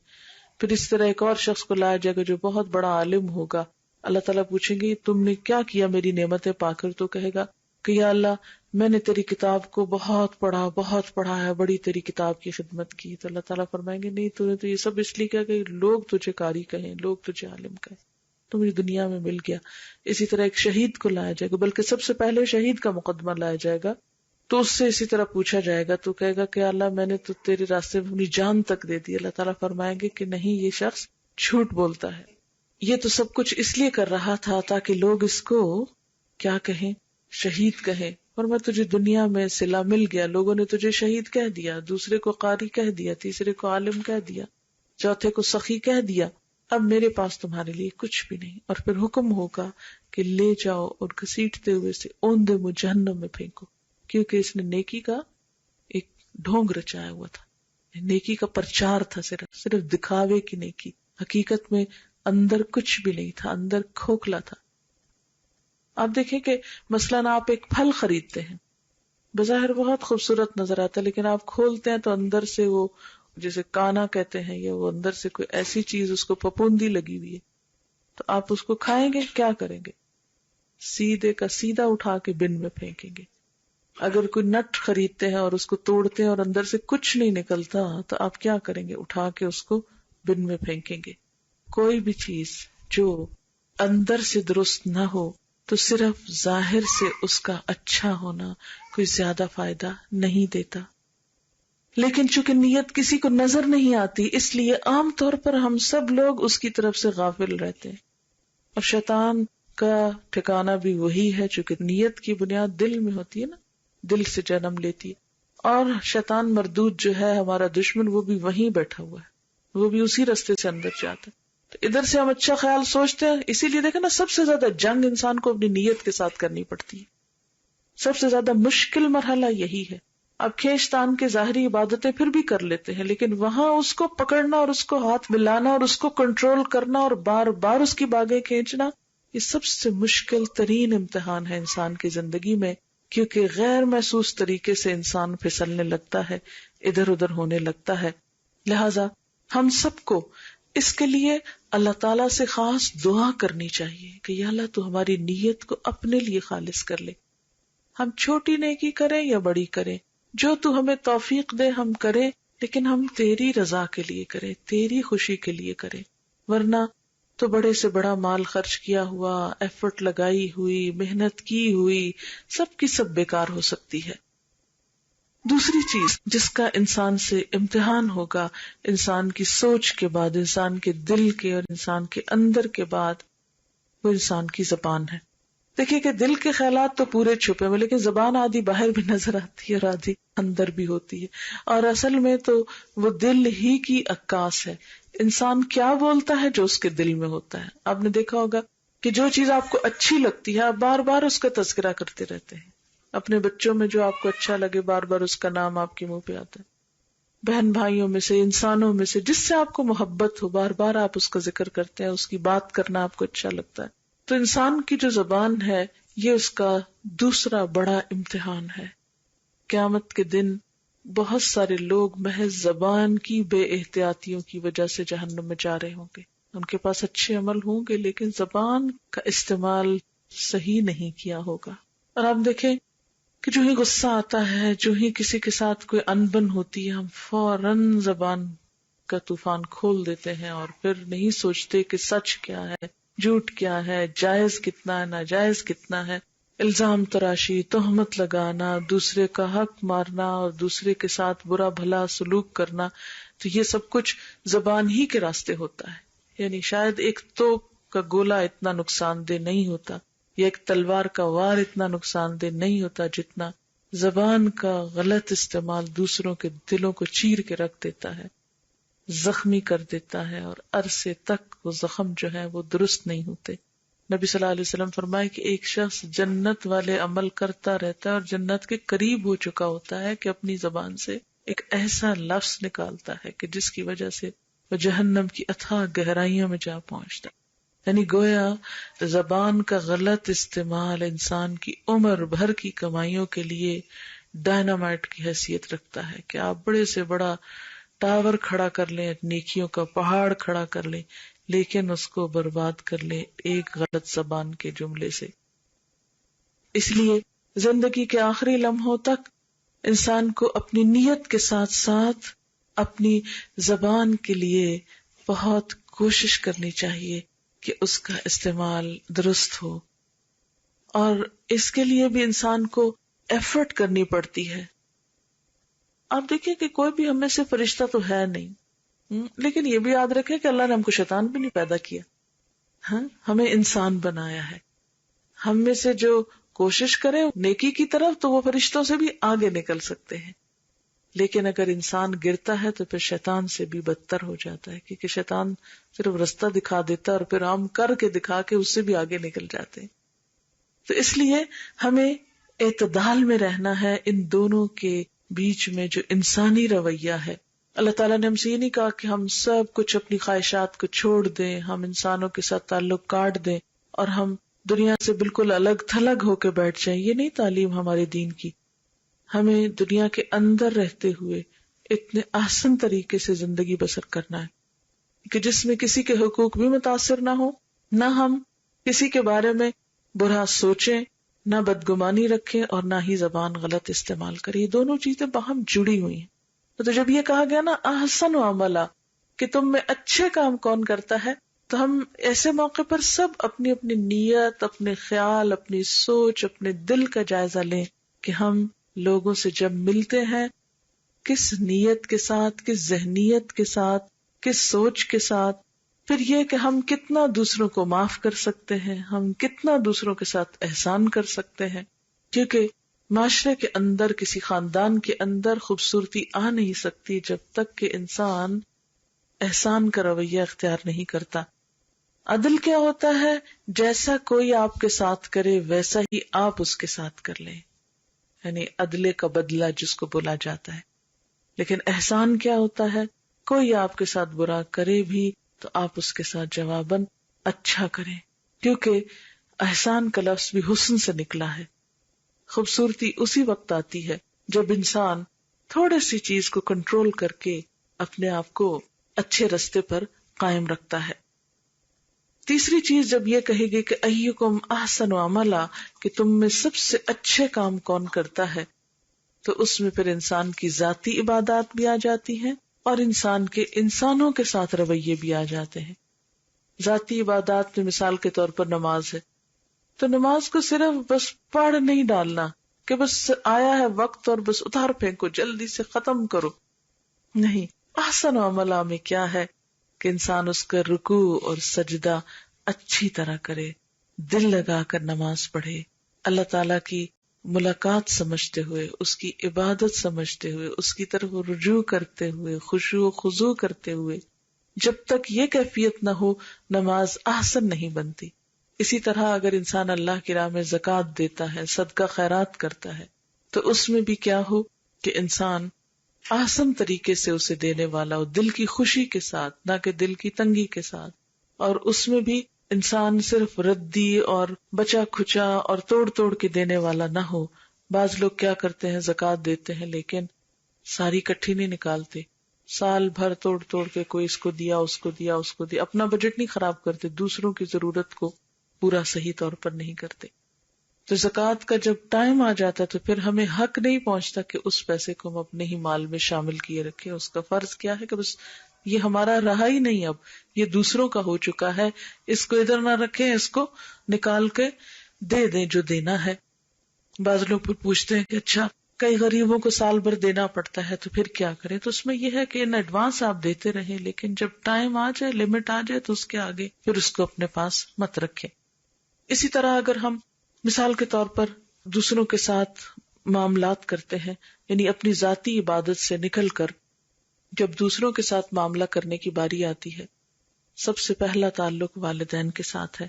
پھر اس طرح ایک اور شخص کو لایا جائے گا جو بہت بڑا عالم ہوگا. اللہ تعالیٰ پوچھیں گے تم نے کیا کیا میری نعمتیں پا کر؟ تو کہے گا کہ یا اللہ، میں نے تیری کتاب کو بہت پڑھا ہے، بڑی تیری کتاب کی خدمت کی. تو اللہ تعالیٰ فرمائیں گے نہیں، تو نے تو یہ سب اس لیے کیا کہ لوگ تجھے قاری کہیں، لوگ تجھے عالم کہیں، تو مجھے دنیا میں مل گیا. اسی طرح ایک شہید کو لایا جائے گا، بلکہ سب سے پہلے شہید کا مقدمہ لایا جائے گا، تو اس سے اسی طرح پوچھا جائے گا. تو کہے گا کہ اللہ، میں نے تو تیرے راستے میں اپنی جان تک دے دی. اللہ تعالیٰ فرمائیں گے کہ نہیں، یہ شخص جھوٹ بولتا ہے، یہ تو سب کچھ اس لیے کر رہا تھا تاکہ لوگ اس کو کیا کہیں، شہید کہیں. اور میں تجھے دنیا میں صلہ مل گیا، لوگوں نے تجھے شہید کہہ دیا، دوسرے کو قاری کہہ دیا، تیسرے کو عالم کہہ دیا، چوتھے کو سخی کہہ دیا، اب میرے پاس تمہارے لیے کچھ بھی نہیں. اور پھر حکم ہوگا کہ لے جاؤ اور گھسیٹتے ہوئے سے اوندے منہ جہنم میں پھینکو، کیونکہ اس نے نیکی کا ایک ڈھونگ رچایا ہوا تھا، نیکی کا پرچار تھا، صرف دکھاوے کی نیکی، حقیقت میں اندر کچھ بھی نہیں تھا، اندر کھوکھلا تھا. آپ دیکھیں کہ مثلاً آپ ایک پھل خریدتے ہیں، بظاہر بہت خوبصورت نظر آتا ہے، لیکن آپ کھولتے ہیں تو اندر سے وہ جسے کانا کہتے ہیں، یا وہ اندر سے کوئی ایسی چیز اس کو پھپھوندی لگی ہوئی ہے، تو آپ اس کو کھائیں گے؟ کیا کریں گے؟ سیدھے کا سیدھا اٹھا کے بن میں پھینکیں گے. اگر کوئی نٹ خریدتے ہیں اور اس کو توڑتے ہیں اور اندر سے کچھ نہیں نکلتا تو آپ کیا کریں گے؟ اٹھا کے اس کو بن میں پھینکیں گے. کوئی بھی چیز جو اندر سے درست نہ ہو تو صرف ظاہر سے اس کا اچھا ہونا کوئی زیادہ فائدہ نہیں دیتا. لیکن چونکہ نیت کسی کو نظر نہیں آتی، اس لیے عام طور پر ہم سب لوگ اس کی طرف سے غافل رہتے ہیں. اور شیطان کا ٹھکانہ بھی وہی ہے، چونکہ نیت کی بنیاد دل میں ہوتی ہے نا، دل سے جنم لیتی ہے. اور شیطان مردود جو ہے ہمارا دشمن، وہ بھی وہیں بیٹھا ہوا ہے، وہ بھی اسی رستے سے اندر جاتا ہے. تو ادھر سے ہم اچھا خیال سوچتے ہیں، اسی لیے دیکھیں نا، سب سے زیادہ جنگ انسان کو اپنی نیت کے ساتھ کرنی پڑتی ہے. سب سے زیادہ مشکل مرحلہ یہی ہے. اب کھینچ تان کے ظاہری عبادتیں پھر بھی کر لیتے ہیں، لیکن وہاں اس کو پکڑنا اور اس کو ہاتھ ملانا اور اس کو کنٹرول کرنا اور بار بار اس کی باگیں کھینچنا، یہ سب سے مشکل ترین امتحان ہے انسان کی زندگی میں، کیونکہ غیر محسوس طریقے سے انسان پھسلنے لگتا ہے، ادھر ادھر ہونے لگتا ہے. لہذا ہم سب کو اس کے لیے اللہ تعالیٰ سے خاص دعا کرنی چاہیے کہ یا اللہ تو ہماری نیت کو اپنے لیے خالص کر لے. ہم چھوٹی نیکی کریں یا بڑی کریں، جو تو ہمیں توفیق دے ہم کریں، لیکن ہم تیری رضا کے لیے کریں، تیری خوشی کے لیے کریں. ورنہ تو بڑے سے بڑا مال خرچ کیا ہوا، ایفرٹ لگائی ہوئی، محنت کی ہوئی، سب کی سب بیکار ہو سکتی ہے. دوسری چیز جس کا انسان سے امتحان ہوگا، انسان کی سوچ کے بعد، انسان کے دل کے اور انسان کے اندر کے بعد، وہ انسان کی زبان ہے. دیکھیے کہ دل کے خیالات تو پورے چھپے ہوئے، لیکن زبان آدھی باہر بھی نظر آتی ہے اور آدھی اندر بھی ہوتی ہے. اور اصل میں تو وہ دل ہی کی عکاس ہے. انسان کیا بولتا ہے جو اس کے دل میں ہوتا ہے. آپ نے دیکھا ہوگا کہ جو چیز آپ کو اچھی لگتی ہے آپ بار بار اس کا تذکرہ کرتے رہتے ہیں. اپنے بچوں میں جو آپ کو اچھا لگے بار بار اس کا نام آپ کے منہ پہ آتا ہے. بہن بھائیوں میں سے، انسانوں میں سے جس سے آپ کو محبت ہو، بار بار آپ اس کا ذکر کرتے ہیں، اس کی بات کرنا آپ کو اچھا لگتا ہے. تو انسان کی جو زبان ہے یہ اس کا دوسرا بڑا امتحان ہے. قیامت کے دن بہت سارے لوگ محض زبان کی بے احتیاطیوں کی وجہ سے جہنم میں جا رہے ہوں گے. ان کے پاس اچھے عمل ہوں گے لیکن زبان کا استعمال صحیح نہیں کیا ہوگا. اور آپ دیکھیں کہ جو ہی غصہ آتا ہے، جو ہی کسی کے ساتھ کوئی انبن ہوتی ہے، ہم فوراً زبان کا طوفان کھول دیتے ہیں اور پھر نہیں سوچتے کہ سچ کیا ہے، جھوٹ کیا ہے، جائز کتنا ہے، ناجائز کتنا ہے. الزام تراشی، تہمت لگانا، دوسرے کا حق مارنا اور دوسرے کے ساتھ برا بھلا سلوک کرنا، تو یہ سب کچھ زبان ہی کے راستے ہوتا ہے. یعنی شاید ایک توپ کا گولہ اتنا نقصان دہ نہیں ہوتا یا ایک تلوار کا وار اتنا نقصان دہ نہیں ہوتا جتنا زبان کا غلط استعمال دوسروں کے دلوں کو چیر کے رکھ دیتا ہے، زخمی کر دیتا ہے، اور عرصے تک وہ زخم جو ہے وہ درست نہیں ہوتے. نبی صلی اللہ علیہ وسلم فرمائے کہ ایک شخص جنت والے عمل کرتا رہتا ہے اور جنت کے قریب ہو چکا ہوتا ہے کہ اپنی زبان سے ایک ایسا لفظ نکالتا ہے کہ جس کی وجہ سے وہ جہنم کی اتھاہ گہرائیوں میں جا پہنچتا ہے. یعنی گویا زبان کا غلط استعمال انسان کی عمر بھر کی کمائیوں کے لیے ڈائنامائٹ کی حیثیت رکھتا ہے کہ آپ بڑے سے بڑا ٹاور کھڑا کر لیں، نیکیوں کا پہاڑ کھڑا کر لیں، لیکن اس کو برباد کر لیں ایک غلط زبان کے جملے سے. اس لیے زندگی کے آخری لمحوں تک انسان کو اپنی نیت کے ساتھ ساتھ اپنی زبان کے لیے بہت کوشش کرنی چاہیے کہ اس کا استعمال درست ہو، اور اس کے لیے بھی انسان کو ایفرٹ کرنی پڑتی ہے. آپ دیکھیں کہ کوئی بھی ہم میں سے فرشتہ تو ہے نہیں، لیکن یہ بھی یاد رکھیں کہ اللہ نے ہم کو شیطان بھی نہیں پیدا کیا، ہاں ہمیں انسان بنایا ہے. ہم میں سے جو کوشش کرے نیکی کی طرف تو وہ فرشتوں سے بھی آگے نکل سکتے ہیں، لیکن اگر انسان گرتا ہے تو پھر شیطان سے بھی بدتر ہو جاتا ہے، کیونکہ شیطان صرف رستہ دکھا دیتا ہے اور پھر ہم کر کے دکھا کے اس سے بھی آگے نکل جاتے ہیں. تو اس لیے ہمیں اعتدال میں رہنا ہے ان دونوں کے بیچ میں جو انسانی رویہ ہے. اللہ تعالیٰ نے ہم سے یہ نہیں کہا کہ ہم سب کچھ اپنی خواہشات کو چھوڑ دیں، ہم انسانوں کے ساتھ تعلق کاٹ دیں اور ہم دنیا سے بالکل الگ تھلگ ہو کے بیٹھ جائیں. یہ نہیں تعلیم ہمارے دین کی. ہمیں دنیا کے اندر رہتے ہوئے اتنے آسان طریقے سے زندگی بسر کرنا ہے کہ جس میں کسی کے حقوق بھی متاثر نہ ہو، نہ ہم کسی کے بارے میں برا سوچیں، نہ بدگمانی رکھیں اور نہ ہی زبان غلط استعمال کریں. یہ دونوں چیزیں باہم جڑی ہوئی ہیں. تو جب یہ کہا گیا نا احسن عملا، کہ تم میں اچھے کام کون کرتا ہے، تو ہم ایسے موقع پر سب اپنی اپنی نیت، اپنے خیال، اپنی سوچ، اپنے دل کا جائزہ لیں کہ ہم لوگوں سے جب ملتے ہیں کس نیت کے ساتھ، کس ذہنیت کے ساتھ، کس سوچ کے ساتھ. پھر یہ کہ ہم کتنا دوسروں کو معاف کر سکتے ہیں، ہم کتنا دوسروں کے ساتھ احسان کر سکتے ہیں. کیونکہ معاشرے کے اندر، کسی خاندان کے اندر خوبصورتی آ نہیں سکتی جب تک کہ انسان احسان کا رویہ اختیار نہیں کرتا. عدل کیا ہوتا ہے؟ جیسا کوئی آپ کے ساتھ کرے ویسا ہی آپ اس کے ساتھ کر لیں، یعنی عدلے کا بدلہ جس کو بولا جاتا ہے. لیکن احسان کیا ہوتا ہے؟ کوئی آپ کے ساتھ برا کرے بھی تو آپ اس کے ساتھ جواباً اچھا کریں، کیونکہ احسان کا لفظ بھی حسن سے نکلا ہے. خوبصورتی اسی وقت آتی ہے جب انسان تھوڑی سی چیز کو کنٹرول کر کے اپنے آپ کو اچھے رستے پر قائم رکھتا ہے۔ تیسری چیز جب یہ کہے گی کہ ایکم احسن عملا، کہ تم میں سب سے اچھے کام کون کرتا ہے، تو اس میں پھر انسان کی ذاتی عبادات بھی آ جاتی ہیں اور انسان کے انسانوں کے ساتھ رویے بھی آ جاتے ہیں۔ ذاتی عبادات میں مثال کے طور پر نماز ہے، تو نماز کو صرف بس پڑھ نہیں ڈالنا کہ بس آیا ہے وقت اور بس اتار پھینکو، جلدی سے ختم کرو، نہیں۔ احسن عملہ میں کیا ہے کہ انسان اس کا رکوع اور سجدہ اچھی طرح کرے، دل لگا کر نماز پڑھے، اللہ تعالی کی ملاقات سمجھتے ہوئے، اس کی عبادت سمجھتے ہوئے، اس کی طرف رجوع کرتے ہوئے، خشوع و خضوع کرتے ہوئے۔ جب تک یہ کیفیت نہ ہو نماز احسن نہیں بنتی۔ اسی طرح اگر انسان اللہ کی راہ میں زکوٰۃ دیتا ہے، صدقہ خیرات کرتا ہے، تو اس میں بھی کیا ہو کہ انسان احسن طریقے سے اسے دینے والا ہو، دل کی خوشی کے ساتھ، نہ کہ دل کی تنگی کے ساتھ، اور اس میں بھی انسان صرف ردی اور بچا کھچا اور توڑ توڑ کے دینے والا نہ ہو۔ بعض لوگ کیا کرتے ہیں، زکوٰۃ دیتے ہیں لیکن ساری کٹھی نہیں نکالتے، سال بھر توڑ توڑ کے کوئی اس کو دیا، اس کو دیا، اس کو دیا، اپنا بجٹ نہیں خراب کرتے، دوسروں کی ضرورت کو پورا صحیح طور پر نہیں کرتے۔ تو زکوٰۃ کا جب ٹائم آ جاتا تو پھر ہمیں حق نہیں پہنچتا کہ اس پیسے کو ہم اپنے ہی مال میں شامل کیے رکھیں۔ اس کا فرض کیا ہے کہ بس یہ ہمارا رہا ہی نہیں، اب یہ دوسروں کا ہو چکا ہے، اس کو ادھر نہ رکھیں، اس کو نکال کے دے دیں جو دینا ہے۔ بعض لوگ پھر پوچھتے ہیں کہ اچھا کئی غریبوں کو سال بھر دینا پڑتا ہے تو پھر کیا کریں؟ تو اس میں یہ ہے کہ ان ایڈوانس آپ دیتے رہیں، لیکن جب ٹائم آ جائے، لمٹ آ جائے، تو اس کے آگے پھر اس کو اپنے پاس مت رکھیں۔ اسی طرح اگر ہم مثال کے طور پر دوسروں کے ساتھ معاملات کرتے ہیں، یعنی اپنی ذاتی عبادت سے نکل کر جب دوسروں کے ساتھ معاملہ کرنے کی باری آتی ہے، سب سے پہلا تعلق والدین کے ساتھ ہے۔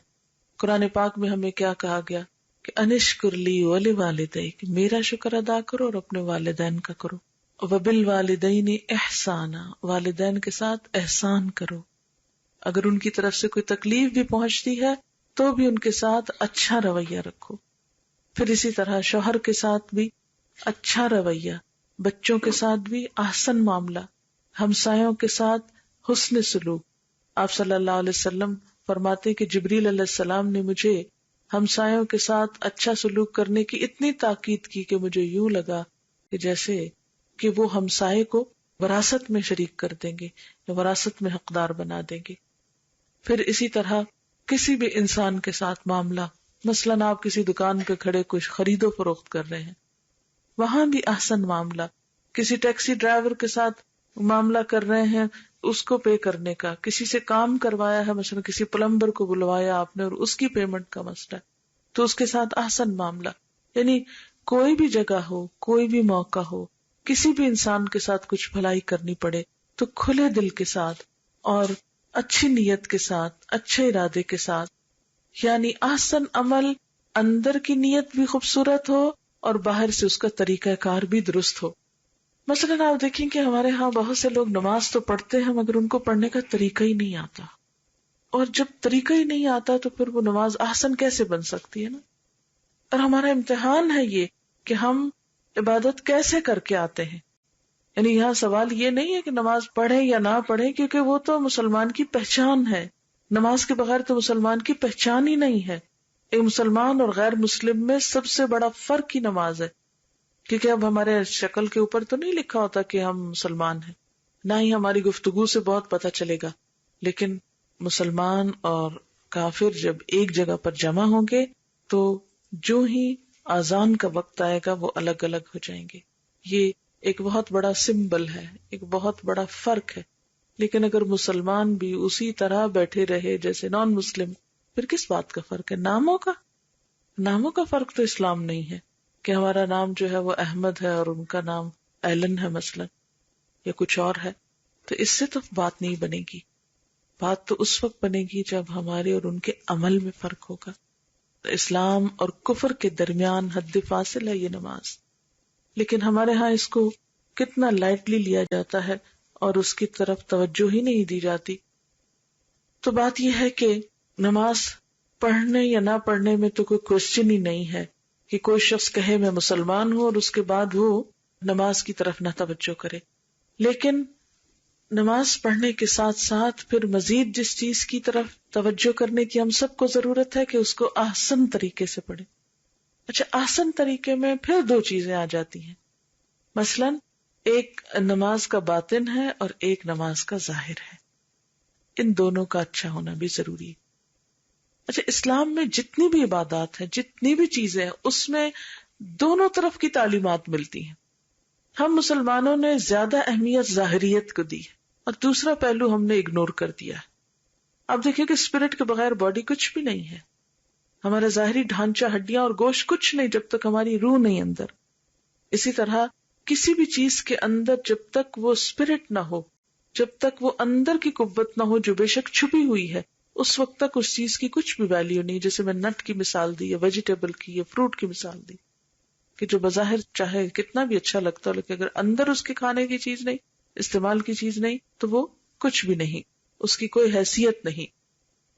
قرآن پاک میں ہمیں کیا کہا گیا کہ انشکر لی ولوالدیک، میرا شکر ادا کرو اور اپنے والدین کا کرو، وبالوالدین احسانا، والدین کے ساتھ احسان کرو، اگر ان کی طرف سے کوئی تکلیف بھی پہنچتی ہے تو بھی ان کے ساتھ اچھا رویہ رکھو۔ پھر اسی طرح شوہر کے ساتھ بھی اچھا رویہ، بچوں کے ساتھ بھی احسن معاملہ، ہمسایوں کے ساتھ حسن سلوک۔ آپ صلی اللہ علیہ وسلم فرماتے کہ جبریل علیہ السلام نے مجھے ہمسایوں کے ساتھ اچھا سلوک کرنے کی اتنی تاکید کی کہ مجھے یوں لگا کہ جیسے کہ وہ ہمسائے کو وراثت میں شریک کر دیں گے یا وراثت میں حقدار بنا دیں گے۔ پھر اسی طرح کسی بھی انسان کے ساتھ معاملہ، مثلاً آپ کسی دکان پہ کھڑے کچھ خرید و فروخت کر رہے ہیں، وہاں بھی احسن معاملہ، کسی ٹیکسی ڈرائیور کے ساتھ معاملہ کر رہے ہیں اس کو پے کرنے کا، کسی سے کام کروایا ہے، مثلا کسی پلمبر کو بلوایا آپ نے اور اس کی پیمنٹ کا مسئلہ ہے تو اس کے ساتھ احسن معاملہ۔ یعنی کوئی بھی جگہ ہو، کوئی بھی موقع ہو، کسی بھی انسان کے ساتھ کچھ بھلائی کرنی پڑے تو کھلے دل کے ساتھ اور اچھی نیت کے ساتھ، اچھے ارادے کے ساتھ، یعنی احسن عمل اندر کی نیت بھی خوبصورت ہو اور باہر سے اس کا طریقہ کار بھی درست ہو۔ مثلاً آپ دیکھیں کہ ہمارے ہاں بہت سے لوگ نماز تو پڑھتے ہیں مگر ان کو پڑھنے کا طریقہ ہی نہیں آتا، اور جب طریقہ ہی نہیں آتا تو پھر وہ نماز احسن کیسے بن سکتی ہے نا؟ اور ہمارا امتحان ہے یہ کہ ہم عبادت کیسے کر کے آتے ہیں۔ یعنی یہاں سوال یہ نہیں ہے کہ نماز پڑھیں یا نہ پڑھیں، کیونکہ وہ تو مسلمان کی پہچان ہے، نماز کے بغیر تو مسلمان کی پہچان ہی نہیں ہے۔ ایک مسلمان اور غیر مسلم میں سب سے بڑا فرق ہی نماز ہے، کیونکہ اب ہمارے شکل کے اوپر تو نہیں لکھا ہوتا کہ ہم مسلمان ہیں، نہ ہی ہماری گفتگو سے بہت پتہ چلے گا، لیکن مسلمان اور کافر جب ایک جگہ پر جمع ہوں گے تو جو ہی اذان کا وقت آئے گا وہ الگ الگ ہو جائیں گے۔ یہ ایک بہت بڑا سمبل ہے، ایک بہت بڑا فرق ہے۔ لیکن اگر مسلمان بھی اسی طرح بیٹھے رہے جیسے نان مسلم، پھر کس بات کا فرق ہے؟ ناموں کا فرق تو اسلام نہیں ہے کہ ہمارا نام جو ہے وہ احمد ہے اور ان کا نام ایلن ہے مثلا، یا کچھ اور ہے، تو اس سے تو بات نہیں بنے گی۔ بات تو اس وقت بنے گی جب ہمارے اور ان کے عمل میں فرق ہوگا۔ اسلام اور کفر کے درمیان حد فاصل ہے یہ نماز، لیکن ہمارے ہاں اس کو کتنا لائٹلی لیا جاتا ہے اور اس کی طرف توجہ ہی نہیں دی جاتی۔ تو بات یہ ہے کہ نماز پڑھنے یا نہ پڑھنے میں تو کوئی کوشچن ہی نہیں ہے، کہ کوئی شخص کہے میں مسلمان ہوں اور اس کے بعد وہ نماز کی طرف نہ توجہ کرے. لیکن نماز پڑھنے کے ساتھ ساتھ پھر مزید جس چیز کی طرف توجہ کرنے کی ہم سب کو ضرورت ہے کہ اس کو احسن طریقے سے پڑھے. اچھا، احسن طریقے میں پھر دو چیزیں آ جاتی ہیں. مثلاً ایک نماز کا باطن ہے اور ایک نماز کا ظاہر ہے. ان دونوں کا اچھا ہونا بھی ضروری ہے. اچھا، اسلام میں جتنی بھی عبادات ہیں، جتنی بھی چیزیں ہیں، اس میں دونوں طرف کی تعلیمات ملتی ہیں. ہم مسلمانوں نے زیادہ اہمیت ظاہریت کو دی ہے اور دوسرا پہلو ہم نے اگنور کر دیا ہے. اب دیکھیں کہ اسپرٹ کے بغیر باڈی کچھ بھی نہیں ہے. ہمارا ظاہری ڈھانچہ، ہڈیاں اور گوشت کچھ نہیں جب تک ہماری روح نہیں اندر. اسی طرح کسی بھی چیز کے اندر جب تک وہ اسپرٹ نہ ہو، جب تک وہ اندر کی قوت نہ ہو جو بے شک چھپی ہوئی ہے، اس وقت تک اس چیز کی کچھ بھی ویلیو نہیں. جیسے میں نٹ کی مثال دی یا ویجیٹیبل کی یا فروٹ کی مثال دی کہ جو بظاہر چاہے کتنا بھی اچھا لگتا ہے، لیکن اگر اندر اس کے کھانے کی چیز نہیں، استعمال کی چیز نہیں، تو وہ کچھ بھی نہیں، اس کی کوئی حیثیت نہیں.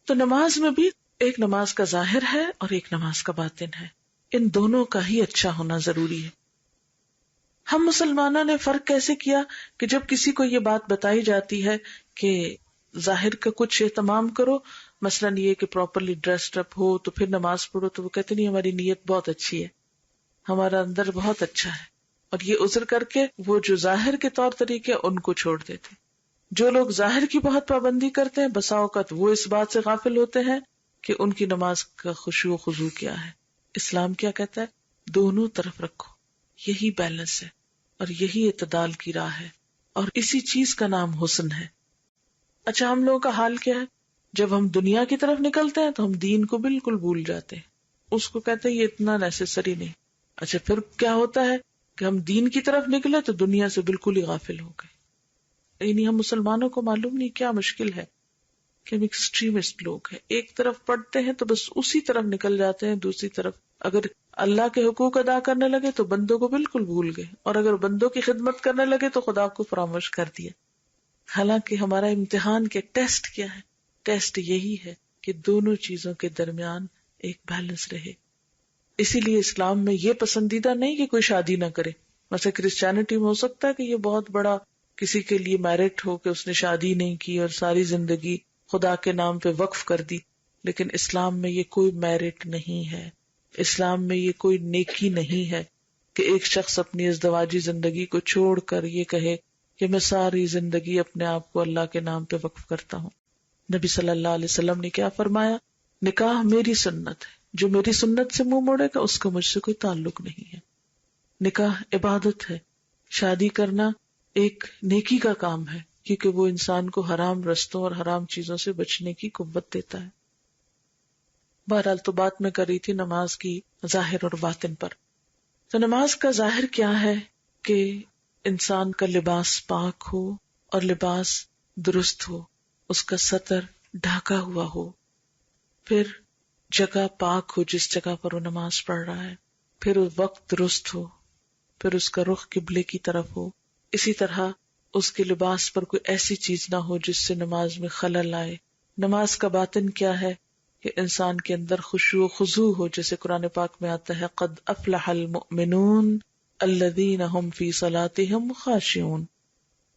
تو نماز میں بھی ایک نماز کا ظاہر ہے اور ایک نماز کا باطن ہے. ان دونوں کا ہی اچھا ہونا ضروری ہے. ہم مسلمانوں نے فرق کیسے کیا کہ جب کسی کو یہ بات بتائی جاتی ہے کہ ظاہر کا کچھ اہتمام کرو، مثلاً یہ کہ پراپرلی ڈریسڈ اپ ہو تو پھر نماز پڑھو، تو وہ کہتے نہیں ہماری نیت بہت اچھی ہے، ہمارا اندر بہت اچھا ہے، اور یہ عذر کر کے وہ جو ظاہر کے طور طریقے ان کو چھوڑ دیتے. جو لوگ ظاہر کی بہت پابندی کرتے ہیں، بسا اوقات وہ اس بات سے غافل ہوتے ہیں کہ ان کی نماز کا خشوع و خضوع کیا ہے. اسلام کیا کہتا ہے؟ دونوں طرف رکھو. یہی بیلنس ہے اور یہی اعتدال کی راہ ہے، اور اسی چیز کا نام حسن ہے. اچھا، ہم لوگوں کا حال کیا ہے؟ جب ہم دنیا کی طرف نکلتے ہیں تو ہم دین کو بالکل بھول جاتے ہیں، اس کو کہتے ہیں یہ اتنا نیسیسری نہیں. اچھا، پھر کیا ہوتا ہے کہ ہم دین کی طرف نکلے تو دنیا سے بالکل ہی غافل ہو گئے. یعنی ہم مسلمانوں کو معلوم نہیں کیا مشکل ہے کہ ہم ایکسٹریمسٹ لوگ ہیں. ایک طرف پڑھتے ہیں تو بس اسی طرف نکل جاتے ہیں، دوسری طرف اگر اللہ کے حقوق ادا کرنے لگے تو بندوں کو بالکل بھول گئے، اور اگر بندوں کی خدمت کرنے لگے تو خدا کو فراموش کر دیا. حالانکہ ہمارا امتحان کے ٹیسٹ کیا ہے؟ ٹیسٹ یہی ہے کہ دونوں چیزوں کے درمیان ایک بیلنس رہے. اسی لیے اسلام میں یہ پسندیدہ نہیں کہ کوئی شادی نہ کرے. مثلا کرسچینٹی میں ہو سکتا ہے کہ یہ بہت بڑا کسی کے لیے میرٹ ہو کہ اس نے شادی نہیں کی اور ساری زندگی خدا کے نام پہ وقف کر دی، لیکن اسلام میں یہ کوئی میرٹ نہیں ہے. اسلام میں یہ کوئی نیکی نہیں ہے کہ ایک شخص اپنی ازدواجی زندگی کو چھوڑ کر یہ کہے کہ میں ساری زندگی اپنے آپ کو اللہ کے نام پہ وقف کرتا ہوں. نبی صلی اللہ علیہ وسلم نے کیا فرمایا؟ نکاح میری سنت ہے، جو میری سنت سے منہ موڑے گا اس کا مجھ سے کوئی تعلق نہیں ہے. نکاح عبادت ہے، شادی کرنا ایک نیکی کا کام ہے، کیونکہ وہ انسان کو حرام رستوں اور حرام چیزوں سے بچنے کی قوت دیتا ہے. بہرحال تو بات میں کر رہی تھی نماز کی ظاہر اور باطن پر. تو نماز کا ظاہر کیا ہے کہ انسان کا لباس پاک ہو اور لباس درست ہو، اس کا سطر ڈھاکا ہوا ہو، پھر جگہ پاک ہو جس جگہ پر وہ نماز پڑھ رہا ہے، پھر وقت درست ہو، پھر اس کا رخ قبلے کی طرف ہو. اسی طرح اس کے لباس پر کوئی ایسی چیز نہ ہو جس سے نماز میں خلل آئے. نماز کا باطن کیا ہے کہ انسان کے اندر خشوع و خضوع ہو، جیسے قرآن پاک میں آتا ہے قد افلح المؤمنون الذین هم فی صلاتهم خاشعون.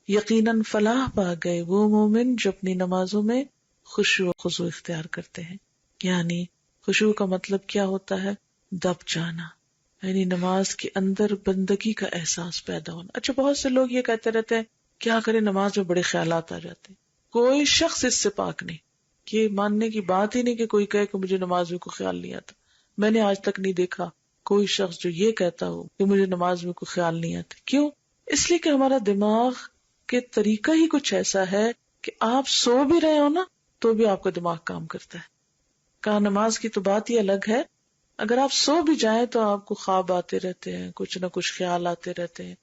یقیناً فلاح پا گئے وہ مومن جو اپنی نمازوں میں خشوع و خضوع اختیار کرتے ہیں. یعنی خشوع کا مطلب کیا ہوتا ہے؟ دب جانا، یعنی نماز کے اندر بندگی کا احساس پیدا ہونا. اچھا، بہت سے لوگ یہ کہتے رہتے ہیں کیا کریں نماز میں بڑے خیالات آ جاتے ہیں. کوئی شخص اس سے پاک نہیں. یہ ماننے کی بات ہی نہیں کہ کوئی کہے کہ مجھے نماز میں کوئی خیال نہیں آتا. میں نے آج تک نہیں دیکھا کوئی شخص جو یہ کہتا ہو کہ مجھے نماز میں کوئی خیال نہیں آتا. کیوں؟ اس لیے کہ ہمارا دماغ کے طریقہ ہی کچھ ایسا ہے کہ آپ سو بھی رہے ہو نا تو بھی آپ کا دماغ کام کرتا ہے. کہا نماز کی تو بات ہی الگ ہے، اگر آپ سو بھی جائیں تو آپ کو خواب آتے رہتے ہیں، کچھ نہ کچھ خیال آتے رہتے ہیں.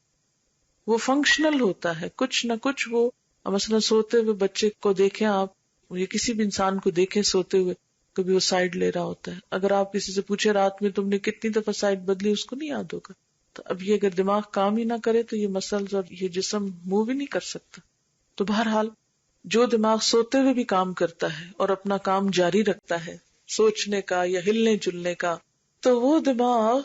وہ فنکشنل ہوتا ہے، کچھ نہ کچھ. وہ مثلا سوتے ہوئے بچے کو دیکھیں آپ، یا کسی بھی انسان کو دیکھیں سوتے ہوئے، کبھی وہ سائڈ لے رہا ہوتا ہے. اگر آپ کسی سے پوچھے رات میں تم نے کتنی دفعہ سائڈ بدلی، اس کو نہیں یاد ہوگا. تو اب یہ اگر دماغ کام ہی نہ کرے تو یہ مسلز اور یہ جسم موو بھی نہیں کر سکتا. تو بہرحال جو دماغ سوتے ہوئے بھی کام کرتا ہے اور اپنا کام جاری رکھتا ہے سوچنے کا یا ہلنے جلنے کا، تو وہ دماغ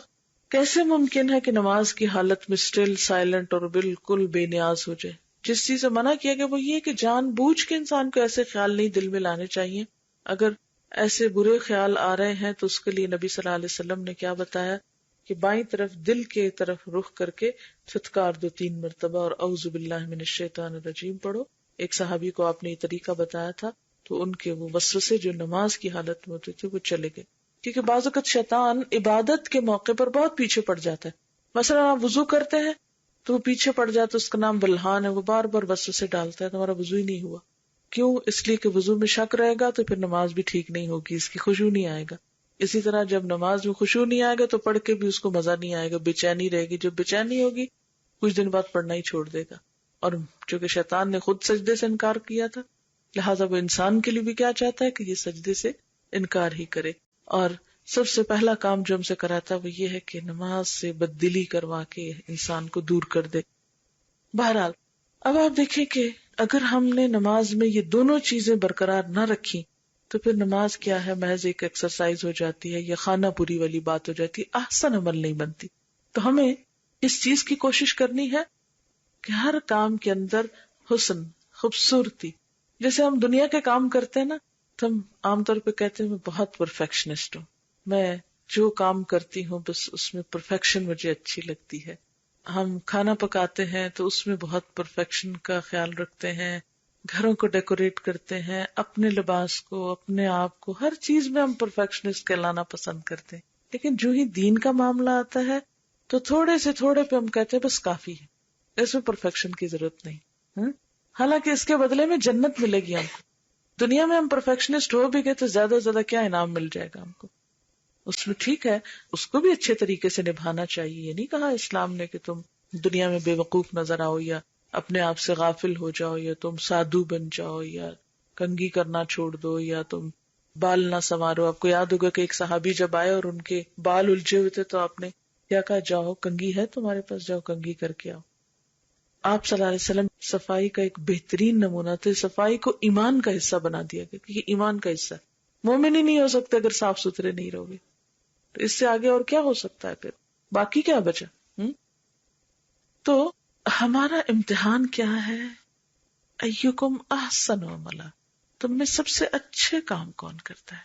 کیسے ممکن ہے کہ نماز کی حالت میں اسٹل سائلنٹ اور بالکل بے نیاز ہو جائے؟ جس چیز سے منع کیا گیا وہ یہ کہ جان بوجھ کے انسان کو ایسے خیال نہیں دل میں لانے چاہیے. اگر ایسے برے خیال آ رہے ہیں تو اس کے لیے نبی صلی اللہ علیہ وسلم نے کیا بتایا کہ بائیں طرف دل کے طرف رخ کر کے فتکار دو 3 مرتبہ اور اعوذ باللہ من الشیطان الرجیم پڑھو. ایک صحابی کو آپ نے یہ طریقہ بتایا تھا تو ان کے وہ وسوسے جو نماز کی حالت میں ہوتے تھے وہ چلے گئے. کیونکہ بعض اوقات شیطان عبادت کے موقع پر بہت پیچھے پڑ جاتا ہے. مثلا آپ وضو کرتے ہیں تو وہ پیچھے پڑ جاتا ہے، اس کا نام بلحان ہے، وہ بار بار وسوسے ڈالتا ہے، تمہارا وضو ہی نہیں ہوا. کیوں؟ اس لیے کہ وضو میں شک رہے گا تو پھر نماز بھی ٹھیک نہیں ہوگی، اس کی خشوع نہیں آئے گا. اسی طرح جب نماز میں خشوع نہیں آئے گا تو پڑھ کے بھی اس کو مزہ نہیں آئے گا، بے چینی رہے گی. جب بے چینی ہوگی کچھ دن بعد پڑھنا ہی چھوڑ دے گا. اور چونکہ شیطان نے خود سجدے سے انکار کیا تھا، لہٰذا وہ انسان کے لیے بھی کیا چاہتا ہے کہ یہ سجدے سے انکار ہی کرے. اور سب سے پہلا کام جو ہم سے کراتا ہے وہ یہ ہے کہ نماز سے بددلی کروا کے انسان کو دور کر دے. بہرحال اب آپ دیکھیں کہ اگر ہم نے نماز میں یہ دونوں چیزیں برقرار نہ رکھی تو پھر نماز کیا ہے، محض ایک ایکسرسائز ہو جاتی ہے یا خانہ پوری والی بات ہو جاتی ہے، احسن عمل نہیں بنتی. تو ہمیں اس چیز کی کوشش کرنی ہے کہ ہر کام کے اندر حسن، خوبصورتی. جیسے ہم دنیا کے کام کرتے ہیں نا تو ہم عام طور پہ کہتے ہیں میں بہت پرفیکشنسٹ ہوں، میں جو کام کرتی ہوں بس اس میں پرفیکشن مجھے اچھی لگتی ہے. ہم کھانا پکاتے ہیں تو اس میں بہت پرفیکشن کا خیال رکھتے ہیں، گھروں کو ڈیکوریٹ کرتے ہیں، اپنے لباس کو، اپنے آپ کو، ہر چیز میں ہم پرفیکشنسٹ کہلانا پسند کرتے ہیں. لیکن جو ہی دین کا معاملہ آتا ہے تو تھوڑے سے تھوڑے پہ ہم کہتے ہیں بس کافی ہے، اس میں پرفیکشن کی ضرورت نہیں. حالانکہ اس کے بدلے میں جنت ملے گی ہم کو. دنیا میں ہم پرفیکشنسٹ ہو بھی گئے تو زیادہ سے زیادہ کیا انعام مل جائے گا ہم کو. اس میں ٹھیک ہے اس کو بھی اچھے طریقے سے نبھانا چاہیے. یہ نہیں کہا اسلام نے کہ تم دنیا میں بے وقوف نظر آؤ یا اپنے آپ سے غافل ہو جاؤ یا تم سادھو بن جاؤ یا کنگھی کرنا چھوڑ دو یا تم بال نہ سنوارو. آپ کو یاد ہوگا کہ ایک صحابی جب آئے اور ان کے بال الجھے ہوئے تھے تو آپ نے کیا کہا، جاؤ کنگھی ہے تمہارے پاس، جاؤ کنگھی کر کے آؤ. آپ صلی اللہ علیہ وسلم صفائی کا ایک بہترین نمونہ تھے. صفائی کو ایمان کا حصہ بنا دیا گیا کہ یہ ایمان کا حصہ ہے. مومن ہی نہیں ہو سکتے اگر صاف ستھرے نہیں رہو گے. تو اس سے آگے اور کیا ہو سکتا ہے؟ پھر باقی کیا بچا؟ تو ہمارا امتحان کیا ہے؟ ایکم احسن عملا، تم میں سب سے اچھے کام کون کرتا ہے.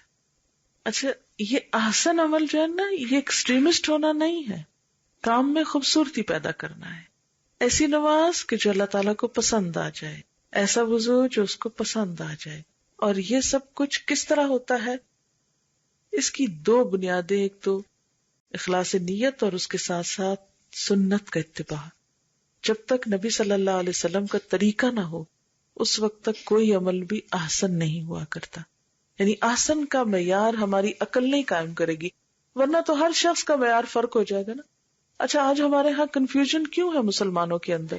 اچھا یہ احسن عمل جو ہے نا یہ ایکسٹریمسٹ ہونا نہیں ہے، کام میں خوبصورتی پیدا کرنا ہے. ایسی نماز کہ جو اللہ تعالیٰ کو پسند آ جائے، ایسا وضو جو اس کو پسند آ جائے. اور یہ سب کچھ کس طرح ہوتا ہے؟ اس کی 2 بنیادیں، ایک تو اخلاص نیت اور اس کے ساتھ ساتھ سنت کا اتباع. جب تک نبی صلی اللہ علیہ وسلم کا طریقہ نہ ہو اس وقت تک کوئی عمل بھی احسن نہیں ہوا کرتا. یعنی احسن کا معیار ہماری عقل نہیں قائم کرے گی، ورنہ تو ہر شخص کا معیار فرق ہو جائے گا نا. اچھا آج ہمارے ہاں کنفیوژن کیوں ہے مسلمانوں کے اندر؟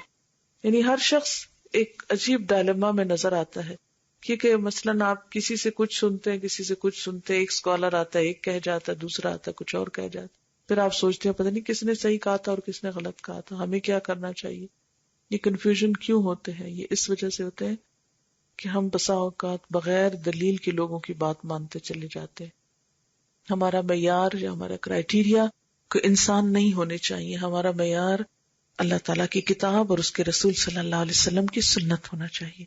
یعنی ہر شخص ایک عجیب ڈائلیما میں نظر آتا ہے. کیونکہ مثلاً آپ کسی سے کچھ سنتے ہیں، کسی سے کچھ سنتے ہیں، ایک اسکالر آتا ہے ایک کہہ جاتا ہے، دوسرا آتا ہے کچھ اور کہہ جاتا ہے، پھر آپ سوچتے ہیں پتہ نہیں کس نے صحیح کہا تھا اور کس نے غلط کہا تھا، ہمیں کیا کرنا چاہیے. یہ کنفیوژن کیوں ہوتے ہیں؟ یہ اس وجہ سے ہوتے ہیں کہ ہم بسا اوقات بغیر دلیل کے لوگوں کی بات مانتے چلے جاتے ہیں. ہمارا معیار یا ہمارا کرائیٹیریا کوئی انسان نہیں ہونے چاہیے، ہمارا معیار اللہ تعالیٰ کی کتاب اور اس کے رسول صلی اللہ علیہ وسلم کی سنت ہونا چاہیے.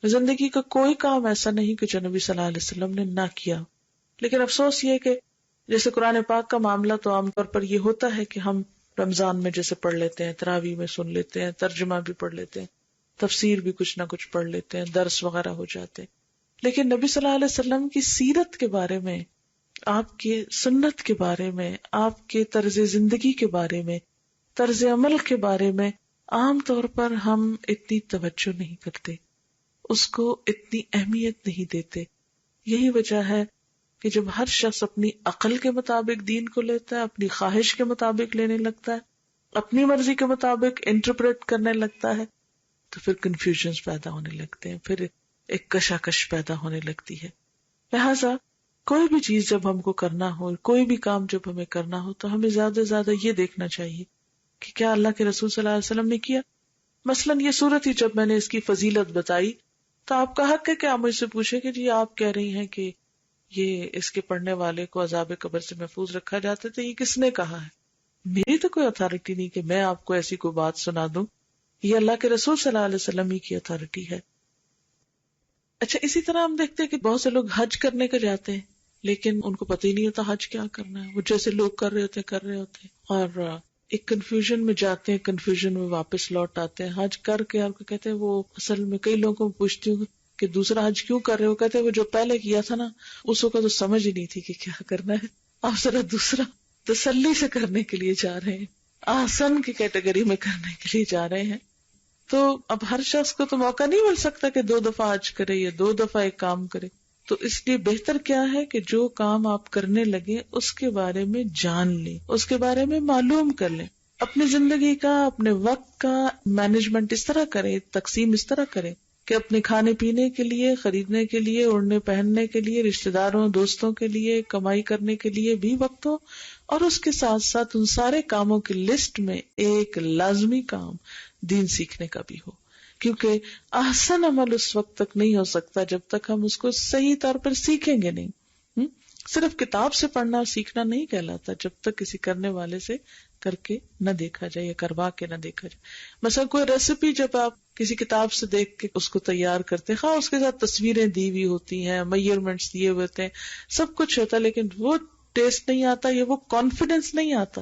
زندگی کا کوئی کام ایسا نہیں کہ جو نبی صلی اللہ علیہ وسلم نے نہ کیا. لیکن افسوس یہ کہ جیسے قرآن پاک کا معاملہ تو عام طور پر یہ ہوتا ہے کہ ہم رمضان میں جیسے پڑھ لیتے ہیں، تراویح میں سن لیتے ہیں، ترجمہ بھی پڑھ لیتے ہیں، تفسیر بھی کچھ نہ کچھ پڑھ لیتے ہیں، درس وغیرہ ہو جاتے ہیں. لیکن نبی صلی اللہ علیہ وسلم کی سیرت کے بارے میں، آپ کی سنت کے بارے میں، آپ کے طرز زندگی کے بارے میں، طرز عمل کے بارے میں عام طور پر ہم اتنی توجہ نہیں کرتے، اس کو اتنی اہمیت نہیں دیتے. یہی وجہ ہے کہ جب ہر شخص اپنی عقل کے مطابق دین کو لیتا ہے، اپنی خواہش کے مطابق لینے لگتا ہے، اپنی مرضی کے مطابق انٹرپریٹ کرنے لگتا ہے، تو پھر کنفیوژنز پیدا ہونے لگتے ہیں، پھر ایک کشاکش پیدا ہونے لگتی ہے. لہٰذا کوئی بھی چیز جب ہم کو کرنا ہو، کوئی بھی کام جب ہمیں کرنا ہو تو ہمیں زیادہ سے زیادہ یہ دیکھنا چاہیے کہ کیا اللہ کے رسول صلی اللہ علیہ وسلم نے کیا. مثلاً یہ صورت ہی جب میں نے اس کی فضیلت بتائی تو آپ کا حق ہے کہ آپ مجھ سے پوچھیں کہ جی آپ کہہ رہی ہیں کہ یہ اس کے پڑھنے والے کو عذاب قبر سے محفوظ رکھا جاتا ہے، تو یہ کس نے کہا ہے؟ میری تو کوئی اتھارٹی نہیں کہ میں آپ کو ایسی کوئی بات سنا دوں، یہ اللہ کے رسول صلی اللہ علیہ وسلم ہی کی اتھارٹی ہے۔ اچھا، اسی طرح ہم دیکھتے ہیں کہ بہت سے لوگ حج کرنے کے جاتے ہیں لیکن ان کو پتہ ہی نہیں ہوتا حج کیا کرنا ہے، وہ جیسے لوگ کر رہے ہوتے اور ایک کنفیوژن میں جاتے ہیں، کنفیوژن میں واپس لوٹ آتے ہیں۔ حج کر کے آپ کو کہتے ہیں، وہ اصل میں کئی لوگوں کو پوچھتی ہوں کہ دوسرا حج کیوں کر رہے ہو، کہتے ہیں وہ جو پہلے کیا تھا نا اس کو تو سمجھ ہی نہیں تھی کہ کیا کرنا ہے، آپ ذرا دوسرا تسلی سے کرنے کے لیے جا رہے ہیں، آسن کی کیٹیگری میں کرنے کے لیے جا رہے ہیں۔ تو اب ہر شخص کو تو موقع نہیں مل سکتا کہ 2 دفعہ حج کرے یا 2 دفعہ ایک کام کرے، تو اس لیے بہتر کیا ہے کہ جو کام آپ کرنے لگے اس کے بارے میں جان لیں، اس کے بارے میں معلوم کر لیں، اپنی زندگی کا، اپنے وقت کا مینجمنٹ اس طرح کریں، تقسیم اس طرح کریں کہ اپنے کھانے پینے کے لیے، خریدنے کے لیے، اوڑھنے پہننے کے لیے، رشتہ داروں دوستوں کے لیے، کمائی کرنے کے لیے بھی وقت ہو، اور اس کے ساتھ ساتھ ان سارے کاموں کی لسٹ میں ایک لازمی کام دین سیکھنے کا بھی ہو، کیونکہ احسن عمل اس وقت تک نہیں ہو سکتا جب تک ہم اس کو صحیح طور پر سیکھیں گے نہیں۔ صرف کتاب سے پڑھنا اور سیکھنا نہیں کہلاتا جب تک کسی کرنے والے سے کر کے نہ دیکھا جائے یا کروا کے نہ دیکھا جائے۔ مثلا کوئی ریسیپی جب آپ کسی کتاب سے دیکھ کے اس کو تیار کرتے ہیں، اس کے ساتھ تصویریں دی ہوئی ہوتی ہیں، میجرمنٹس دیے ہوئے ہوتے ہیں، سب کچھ ہوتا ہے، لیکن وہ ٹیسٹ نہیں آتا یا وہ کانفیڈنس نہیں آتا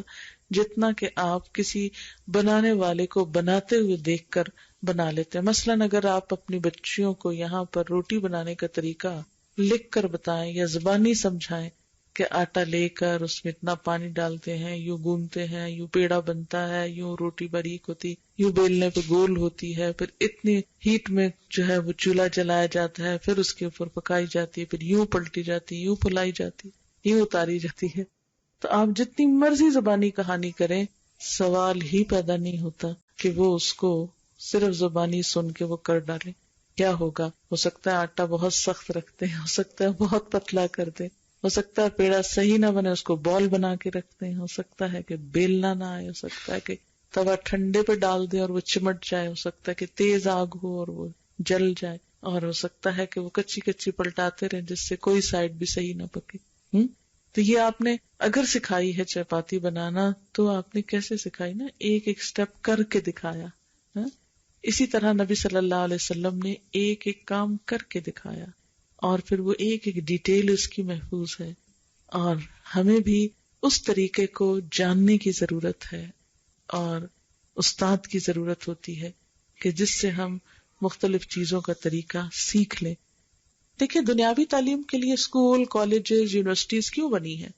جتنا کہ آپ کسی بنانے والے کو بناتے ہوئے دیکھ کر بنا لیتے ہیں۔ مثلاً اگر آپ اپنی بچیوں کو یہاں پر روٹی بنانے کا طریقہ لکھ کر بتائیں یا زبانی سمجھائیں کہ آٹا لے کر اس میں اتنا پانی ڈالتے ہیں، یوں گوندتے ہیں، یوں پیڑا بنتا ہے، یوں روٹی باریک ہوتی، یوں بیلنے پہ گول ہوتی ہے، پھر اتنی ہیٹ میں جو ہے وہ چولہا جلایا جاتا ہے، پھر اس کے اوپر پکائی جاتی ہے، پھر یوں پلٹی جاتی، یوں پھلائی جاتی، یوں اتاری جاتی ہے، تو آپ جتنی مرضی زبانی کہانی کریں سوال ہی پیدا نہیں ہوتا کہ وہ اس کو صرف زبانی سن کے وہ کر ڈالے۔ کیا ہوگا؟ ہو سکتا ہے آٹا بہت سخت رکھتے ہیں، ہو سکتا ہے بہت پتلا کر دیں، ہو سکتا ہے پیڑا صحیح نہ بنے اس کو بال بنا کے رکھتے ہیں، ہو سکتا ہے کہ بیلنا نہ آئے، ہو سکتا ہے کہ توا ٹھنڈے پہ ڈال دیں اور وہ چمٹ جائے، ہو سکتا ہے کہ تیز آگ ہو اور وہ جل جائے، اور ہو سکتا ہے کہ وہ کچی کچی پلٹاتے رہیں جس سے کوئی سائڈ بھی صحیح نہ پکے۔ تو یہ آپ نے اگر سکھائی ہے چپاتی بنانا تو آپ نے کیسے سکھائی نا، ایک ایک سٹیپ کر کے دکھایا۔ اسی طرح نبی صلی اللہ علیہ وسلم نے ایک ایک کام کر کے دکھایا اور پھر وہ ایک ایک ڈیٹیل اس کی محفوظ ہے، اور ہمیں بھی اس طریقے کو جاننے کی ضرورت ہے اور استاد کی ضرورت ہوتی ہے کہ جس سے ہم مختلف چیزوں کا طریقہ سیکھ لیں۔ دیکھیں، دنیاوی تعلیم کے لیے اسکول، کالجز، یونیورسٹیز کیوں بنی ہے؟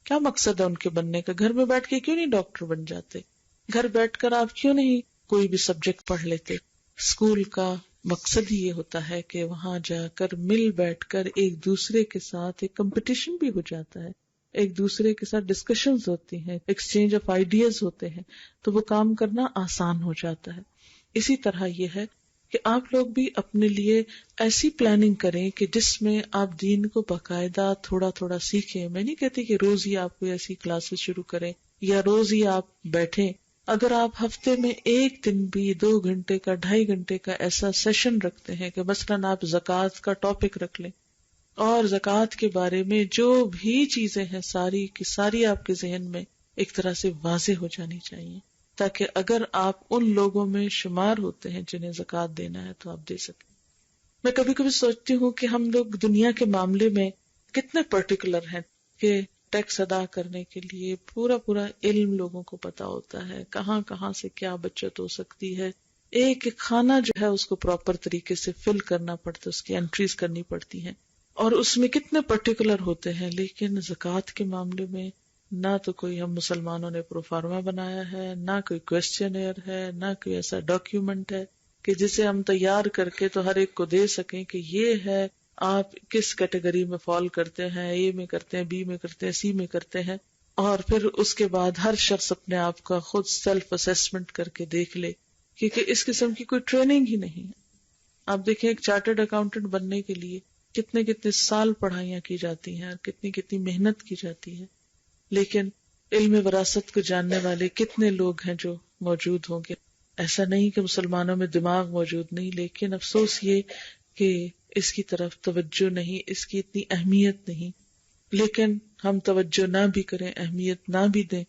کیا مقصد ہے ان کے بننے کا؟ گھر میں بیٹھ کے کیوں نہیں ڈاکٹر بن جاتے؟ گھر بیٹھ کر آپ کیوں نہیں کوئی بھی سبجیکٹ پڑھ لیتے؟ اسکول کا مقصد ہی یہ ہوتا ہے کہ وہاں جا کر مل بیٹھ کر ایک دوسرے کے ساتھ ایک کمپٹیشن بھی ہو جاتا ہے، ایک دوسرے کے ساتھ ڈسکشنز ہوتی ہیں، ایکسچینج آف آئیڈیاز ہوتے ہیں، تو وہ کام کرنا آسان ہو جاتا ہے۔ اسی طرح یہ ہے کہ آپ لوگ بھی اپنے لیے ایسی پلاننگ کریں کہ جس میں آپ دین کو باقاعدہ تھوڑا تھوڑا سیکھیں۔ میں نہیں کہتی کہ روز ہی آپ کوئی ایسی کلاسز شروع کریں یا روز ہی آپ بیٹھیں۔ اگر آپ ہفتے میں ایک دن بھی 2 گھنٹے کا 2.5 گھنٹے کا ایسا سیشن رکھتے ہیں کہ مثلاً آپ زکوٰۃ کا ٹاپک رکھ لیں اور زکوٰۃ کے بارے میں جو بھی چیزیں ہیں ساری کی ساری آپ کے ذہن میں ایک طرح سے واضح ہو جانی چاہیے، تاکہ اگر آپ ان لوگوں میں شمار ہوتے ہیں جنہیں زکوٰۃ دینا ہے تو آپ دے سکیں۔ میں کبھی کبھی سوچتی ہوں کہ ہم لوگ دنیا کے معاملے میں کتنے پرٹیکولر ہیں کہ ٹیکس ادا کرنے کے لیے پورا علم لوگوں کو پتا ہوتا ہے، کہاں کہاں سے کیا بچت ہو سکتی ہے، ایک ایک کھانا جو ہے اس کو پراپر طریقے سے فل کرنا پڑتا ہے، اس کی انٹریز کرنی پڑتی ہیں، اور اس میں کتنے پرٹیکولر ہوتے ہیں۔ لیکن زکوٰۃ کے معاملے میں نہ تو کوئی ہم مسلمانوں نے پروفارما بنایا ہے، نہ کوئی کوسچنئر ہے، نہ کوئی ایسا ڈاکیومنٹ ہے کہ جسے ہم تیار کر کے تو ہر ایک کو دے سکیں کہ یہ ہے آپ کس کیٹیگری میں فال کرتے ہیں، اے میں کرتے ہیں، بی میں کرتے ہیں، سی میں کرتے ہیں، اور پھر اس کے بعد ہر شخص اپنے آپ کا خود سیلف اسیسمنٹ کر کے دیکھ لے، کیونکہ اس قسم کی کوئی ٹریننگ ہی نہیں ہے۔ آپ دیکھیں ایک چارٹرڈ اکاؤنٹنٹ بننے کے لیے کتنے سال پڑھائیاں کی جاتی ہیں اور کتنی محنت کی جاتی ہے، لیکن علم وراثت کو جاننے والے کتنے لوگ ہیں جو موجود ہوں گے؟ ایسا نہیں کہ مسلمانوں میں دماغ موجود نہیں، لیکن افسوس یہ کہ اس کی طرف توجہ نہیں، اس کی اتنی اہمیت نہیں، لیکن ہم توجہ نہ بھی کریں، اہمیت نہ بھی دیں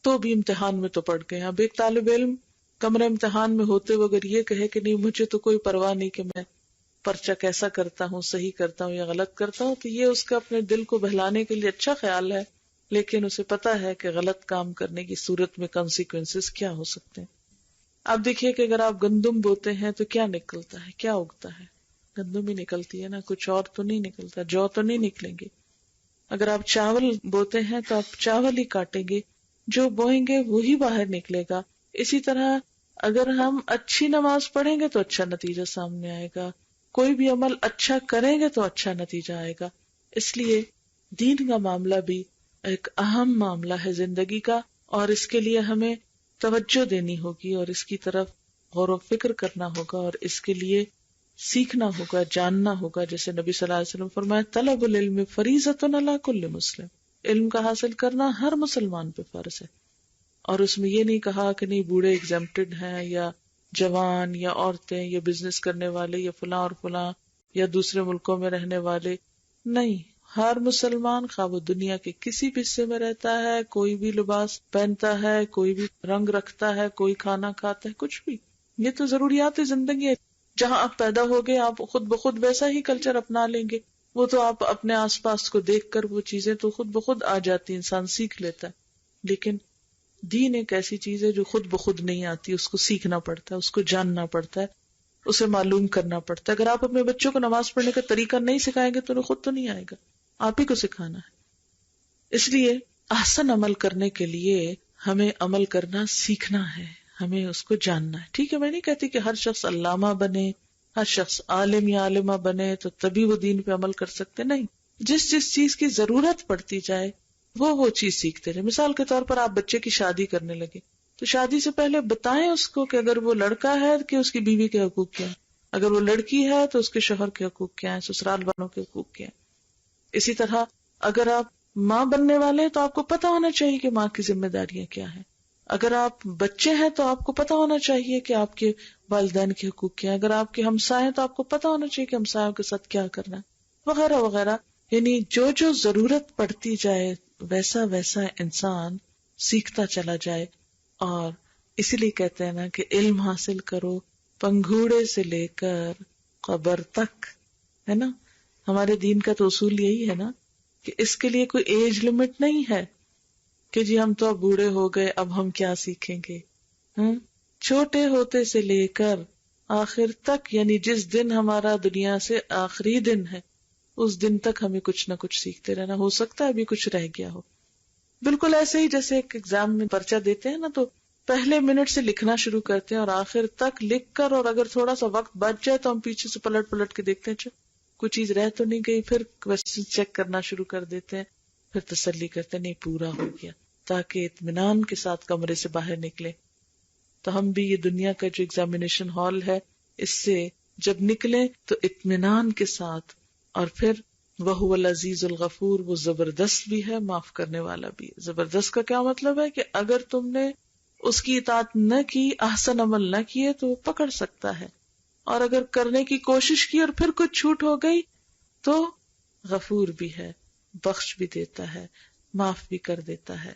تو بھی امتحان میں تو پڑ گئے. اب ایک طالب علم کمرہ امتحان میں ہوتے ہوئے اگر یہ کہے کہ نہیں مجھے تو کوئی پرواہ نہیں کہ میں پرچہ کیسا کرتا ہوں، صحیح کرتا ہوں یا غلط کرتا ہوں، تو یہ اس کا اپنے دل کو بہلانے کے لیے اچھا خیال ہے، لیکن اسے پتا ہے کہ غلط کام کرنے کی صورت میں کنسیکوینسز کیا ہو سکتے ہیں. آپ دیکھیے کہ اگر آپ گندم بوتے ہیں تو کیا نکلتا ہے، کیا اگتا ہے؟ گندم ہی نکلتی ہے نا، کچھ اور تو نہیں نکلتا، جو تو نہیں نکلیں گے. اگر آپ چاول بوتے ہیں تو آپ چاول ہی کاٹیں گے، جو بوئیں گے وہی باہر نکلے گا. اسی طرح اگر ہم اچھی نماز پڑھیں گے تو اچھا نتیجہ سامنے آئے گا، کوئی بھی عمل اچھا کریں گے تو اچھا نتیجہ آئے گا. اس لیے دین کا معاملہ بھی ایک اہم معاملہ ہے زندگی کا، اور اس کے لیے ہمیں توجہ دینی ہوگی اور اس کی طرف غور و فکر کرنا ہوگا اور اس کے لیے سیکھنا ہوگا، جاننا ہوگا. جیسے نبی صلی اللہ علیہ وسلم فرمایا طلب العلم فریضۃ علی کل مسلم، علم کا حاصل کرنا ہر مسلمان پہ فرض ہے. اور اس میں یہ نہیں کہا کہ نہیں بوڑھے ایگزمپٹڈ ہیں یا جوان یا عورتیں یا بزنس کرنے والے یا فلاں اور فلاں یا دوسرے ملکوں میں رہنے والے. نہیں، ہر مسلمان خواہ وہ دنیا کے کسی بھی حصے میں رہتا ہے، کوئی بھی لباس پہنتا ہے، کوئی بھی رنگ رکھتا ہے، کوئی کھانا کھاتا ہے، کچھ بھی، یہ تو ضروریات زندگی ہے. جہاں آپ پیدا ہو گئے آپ خود بخود ویسا ہی کلچر اپنا لیں گے. وہ تو آپ اپنے آس پاس کو دیکھ کر وہ چیزیں تو خود بخود آ جاتی، انسان سیکھ لیتا ہے. لیکن دین ایک ایسی چیز ہے جو خود بخود نہیں آتی، اس کو سیکھنا پڑتا ہے، اس کو جاننا پڑتا ہے، اسے معلوم کرنا پڑتا ہے. اگر آپ اپنے بچوں کو نماز پڑھنے کا طریقہ نہیں سکھائیں گے تو انہیں خود تو نہیں آئے گا، آپ ہی کو سکھانا ہے. اس لیے احسن عمل کرنے کے لیے ہمیں عمل کرنا سیکھنا ہے، ہمیں اس کو جاننا ہے. ٹھیک ہے، میں نہیں کہتی کہ ہر شخص علامہ بنے، ہر شخص عالم یا عالمہ بنے تو تبھی وہ دین پہ عمل کر سکتے، نہیں. جس جس چیز کی ضرورت پڑتی جائے وہ چیز سیکھتے رہے. مثال کے طور پر آپ بچے کی شادی کرنے لگے تو شادی سے پہلے بتائیں اس کو کہ اگر وہ لڑکا ہے کہ اس کی بیوی کے حقوق کیا ہیں، اگر وہ لڑکی ہے تو اس کے شوہر کے حقوق کیا ہیں، سسرال والوں کے حقوق کیا ہیں. اسی طرح اگر آپ ماں بننے والے ہیں تو آپ کو پتا ہونا چاہیے کہ ماں کی ذمہ داریاں کیا ہیں. اگر آپ بچے ہیں تو آپ کو پتا ہونا چاہیے کہ آپ کے والدین کے حقوق کیا ہیں. اگر آپ کے ہمسائے ہیں تو آپ کو پتا ہونا چاہیے کہ ہمسایوں کے ساتھ کیا کرنا ہے، وغیرہ وغیرہ. یعنی جو ضرورت پڑتی جائے ویسا ویسا انسان سیکھتا چلا جائے. اور اسی لیے کہتے ہیں نا کہ علم حاصل کرو پنگھوڑے سے لے کر قبر تک، ہے نا. ہمارے دین کا تو اصول یہی ہے نا کہ اس کے لیے کوئی ایج لمٹ نہیں ہے کہ جی ہم تو اب بوڑھے ہو گئے اب ہم کیا سیکھیں گے. چھوٹے ہوتے سے لے کر آخر تک، یعنی جس دن ہمارا دنیا سے آخری دن ہے اس دن تک ہمیں کچھ نہ کچھ سیکھتے رہنا. ہو سکتا ہے ابھی کچھ رہ گیا ہو. بالکل ایسے ہی جیسے ایک ایگزام میں پرچہ دیتے ہیں نا تو پہلے منٹ سے لکھنا شروع کرتے ہیں اور آخر تک لکھ کر، اور اگر تھوڑا سا وقت بچ جائے تو ہم پیچھے سے پلٹ پلٹ کے دیکھتے ہیں کوئی چیز رہ تو نہیں گئی، پھر کوسچن چیک کرنا شروع کر دیتے ہیں، پھر تسلی کرتے ہیں نہیں پورا ہو گیا، تاکہ اطمینان کے ساتھ کمرے سے باہر نکلے. تو ہم بھی یہ دنیا کا جو ایگزامینیشن ہال ہے اس سے جب نکلیں تو اطمینان کے ساتھ. اور پھر وَهُوَ الْعَزِيزُ الْغَفُورُ، وہ زبردست بھی ہے معاف کرنے والا بھی ہے. زبردست کا کیا مطلب ہے کہ اگر تم نے اس کی اطاعت نہ کی، احسن عمل نہ کیے تو وہ پکڑ سکتا ہے، اور اگر کرنے کی کوشش کی اور پھر کچھ چھوٹ ہو گئی تو غفور بھی ہے، بخش بھی دیتا ہے، معاف بھی کر دیتا ہے.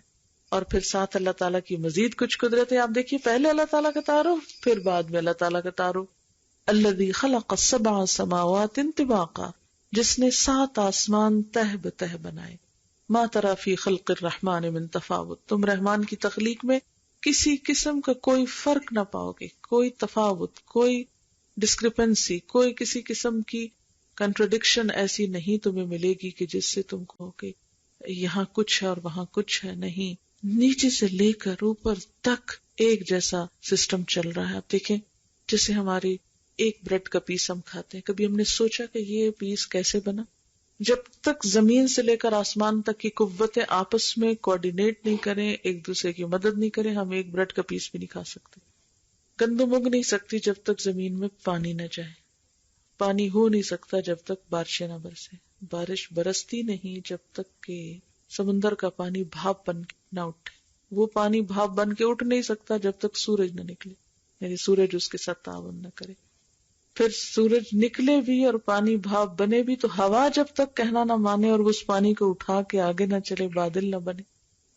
اور پھر ساتھ اللہ تعالیٰ کی مزید کچھ قدرت ہے. آپ دیکھیے پہلے اللہ تعالیٰ کا تعارف، پھر بعد میں اللہ تعالیٰ کا تعارف. الذی خلق السبع سماوات طباقا، جس نے 7 آسمان تہ بتہ بنائے. ما تری فی خلق الرحمن من تفاوت، تم رحمان کی تخلیق میں کسی قسم کا کوئی فرق نہ پاؤ گے، کوئی تفاوت، کوئی ڈسکرپنسی، کوئی کسی قسم کی کنٹرڈکشن ایسی نہیں تمہیں ملے گی کہ جس سے تم کہو کہ یہاں کچھ ہے اور وہاں کچھ ہے. نہیں، نیچے سے لے کر اوپر تک ایک جیسا سسٹم چل رہا ہے. آپ دیکھیں جیسے ہماری ایک بریڈ کا پیس ہم کھاتے ہیں، کبھی ہم نے سوچا کہ یہ پیس کیسے بنا؟ جب تک زمین سے لے کر آسمان تک کی قوتیں آپس میں کوآرڈینیٹ نہیں کریں، ایک دوسرے کی مدد نہیں کریں، ہم ایک بریڈ کا پیس بھی نہیں کھا سکتے. گندم اگ نہیں سکتی جب تک زمین میں پانی نہ جائے، پانی ہو نہیں سکتا جب تک بارشیں نہ برسے، بارش برستی نہیں جب تک کہ سمندر کا پانی بھاپ بن کے نہ اٹھے، وہ پانی بھاپ بن کے اٹھ نہیں سکتا جب تک سورج نہ نکلے، یعنی سورج اس کے ساتھ تعاون نہ کرے. پھر سورج نکلے بھی اور پانی بھاپ بنے بھی تو ہوا جب تک کہنا نہ مانے اور اس پانی کو اٹھا کے آگے نہ چلے، بادل نہ بنے،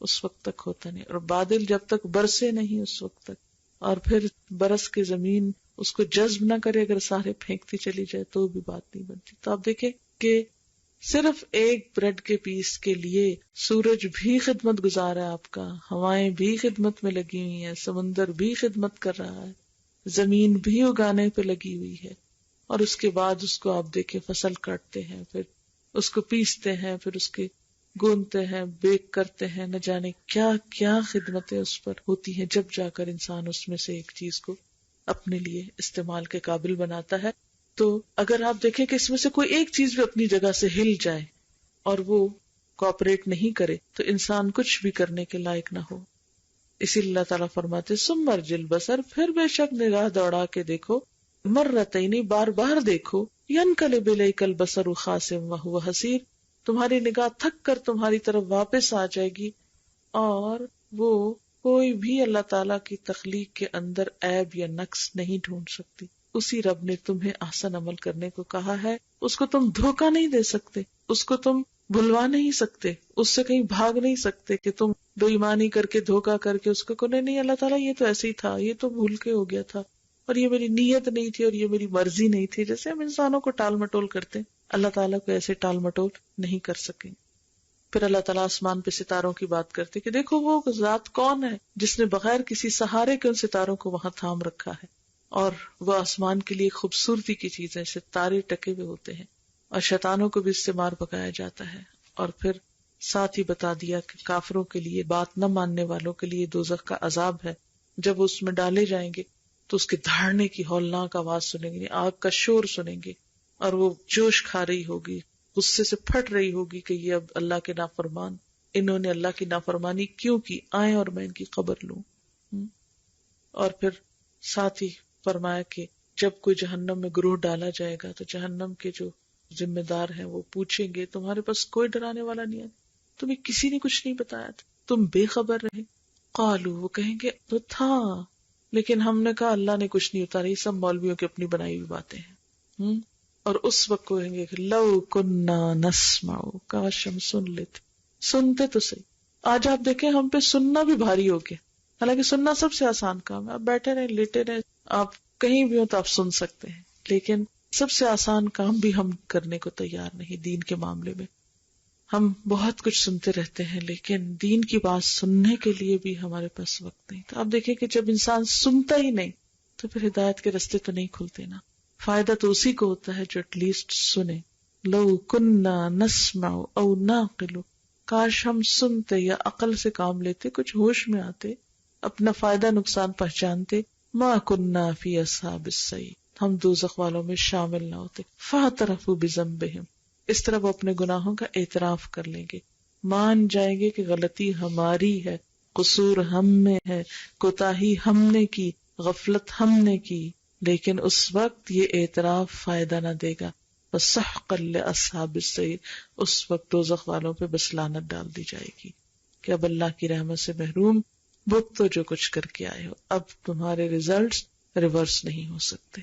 اس وقت تک ہوتا نہیں. اور بادل جب تک برسے نہیں اس وقت تک، اور پھر برس کے زمین اس کو جذب نہ کرے، اگر سارے پھینکتی چلی جائے تو بھی بات نہیں بنتی. تو آپ دیکھیں کہ صرف ایک بریڈ کے پیس کے لیے سورج بھی خدمت گزار ہے آپ کا، ہوائیں بھی خدمت میں لگی ہوئی ہیں، سمندر بھی خدمت کر رہا ہے، زمین بھی اگانے پہ لگی ہوئی ہے. اور اس کے بعد اس کو آپ دیکھیں فصل کاٹتے ہیں، پھر اس کو پیستے ہیں، پھر اس کے گونتے ہیں، بیک کرتے ہیں، نہ جانے کیا کیا خدمتیں اس پر ہوتی ہیں، جب جا کر انسان اس میں سے ایک چیز کو اپنے لیے استعمال کے قابل بناتا ہے. تو اگر آپ دیکھیں کہ اس میں سے کوئی ایک چیز بھی اپنی جگہ سے ہل جائے اور وہ کوآپریٹ نہیں کرے تو انسان کچھ بھی کرنے کے لائق نہ ہو. اسی لیے اللہ تعالیٰ فرماتے ثم ارجع البصر، پھر بے شک نگاہ دوڑا کے دیکھو، مرتین، بار بار دیکھو، ینقلب الیک البصر خاسئا وہو حسیر، تمہاری نگاہ تھک کر تمہاری طرف واپس آ جائے گی اور وہ کوئی بھی اللہ تعالیٰ کی تخلیق کے اندر عیب یا نقص نہیں ڈھونڈ سکتی. اسی رب نے تمہیں احسن عمل کرنے کو کہا ہے، اس کو تم دھوکہ نہیں دے سکتے، اس کو تم بھلوا نہیں سکتے، اس سے کہیں بھاگ نہیں سکتے کہ تم بے ایمانی کر کے دھوکہ کر کے اس کو نہیں اللہ تعالیٰ یہ تو ایسے ہی تھا، یہ تو بھول کے ہو گیا تھا، اور یہ میری نیت نہیں تھی، اور یہ میری مرضی نہیں تھی. جیسے ہم انسانوں کو ٹال مٹول کرتے ہیں، اللہ تعالیٰ کو ایسے ٹال مٹول نہیں کر سکیں. پھر اللہ تعالیٰ آسمان پہ ستاروں کی بات کرتے کہ دیکھو وہ ذات کون ہے جس نے بغیر کسی سہارے کے ان ستاروں کو وہاں تھام رکھا ہے، اور وہ آسمان کے لیے خوبصورتی کی چیز ہے، ستارے ٹکے ہوئے ہوتے ہیں، اور شیطانوں کو بھی اس سے مار پکایا جاتا ہے. اور پھر ساتھ ہی بتا دیا کہ کافروں کے لیے، بات نہ ماننے والوں کے لیے دوزخ کا عذاب ہے. جب اس میں ڈالے جائیں گے تو اس کے دھاڑنے کی ہولناک آواز سنیں گے، آگ کا شور سنیں گے، اور وہ جوش کھا رہی ہوگی، غصے سے پھٹ رہی ہوگی کہ یہ اب اللہ کے نافرمان، انہوں نے اللہ کی نافرمانی کیوں کی، آئیں اور میں ان کی خبر لوں. اور پھر ساتھ ہی فرمایا کہ جب کوئی جہنم میں گروہ ڈالا جائے گا تو جہنم کے جو ذمہ دار ہیں وہ پوچھیں گے تمہارے پاس کوئی ڈرانے والا نہیں ہے، تمہیں کسی نے کچھ نہیں بتایا تھا، تم بے خبر رہے. قالو، وہ کہیں گے تو تھا لیکن ہم نے کہا اللہ نے کچھ نہیں اتارا، یہ سب مولویوں کی اپنی بنائی ہوئی باتیں ہیں. اور اس وقت کہیں گے کہ لو کننا نسمع، کاش ہم سن لیتے، سنتے تو صحیح. آج آپ دیکھیں ہم پہ سننا بھی بھاری ہو گیا، حالانکہ سننا سب سے آسان کام ہے. آپ بیٹھے رہیں، لیٹے رہیں، آپ کہیں بھی ہو تو آپ سن سکتے ہیں، لیکن سب سے آسان کام بھی ہم کرنے کو تیار نہیں. دین کے معاملے میں ہم بہت کچھ سنتے رہتے ہیں لیکن دین کی بات سننے کے لیے بھی ہمارے پاس وقت نہیں. تو آپ دیکھیں کہ جب انسان سنتا ہی نہیں تو پھر ہدایت کے رستے تو نہیں کھلتے نا. فائدہ تو اسی کو ہوتا ہے جو ایٹ لیسٹ سنے. لو کننا نسمع او نعقل، کاش ہم سنتے یا عقل سے کام لیتے، کچھ ہوش میں آتے، اپنا فائدہ نقصان پہچانتے. ما کننا فی اصحاب السعیر، ہم دوزخ والوں میں شامل نہ ہوتے. فاعترفوا بذنبہم، اس طرح وہ اپنے گناہوں کا اعتراف کر لیں گے، مان جائیں گے کہ غلطی ہماری ہے، قصور ہم میں ہے، کوتاہی ہم نے کی، غفلت ہم نے کی. لیکن اس وقت یہ اعتراف فائدہ نہ دے گا. وَسَحْقًا لِأَصْحَابِ السَّعِيرِ، اس وقت دوزخ والوں پہ بس لعنت ڈال دی جائے گی کہ اب اللہ کی رحمت سے محروم، وہ تو جو کچھ کر کے آئے ہو، اب تمہارے ریزلٹس ریورس نہیں ہو سکتے.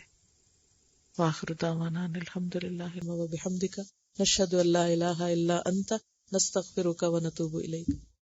وآخر دعوانا الحمدللہ وبحمدک، نشہد ان لا الہ الا انت، نستغفرک ونتوب الیک.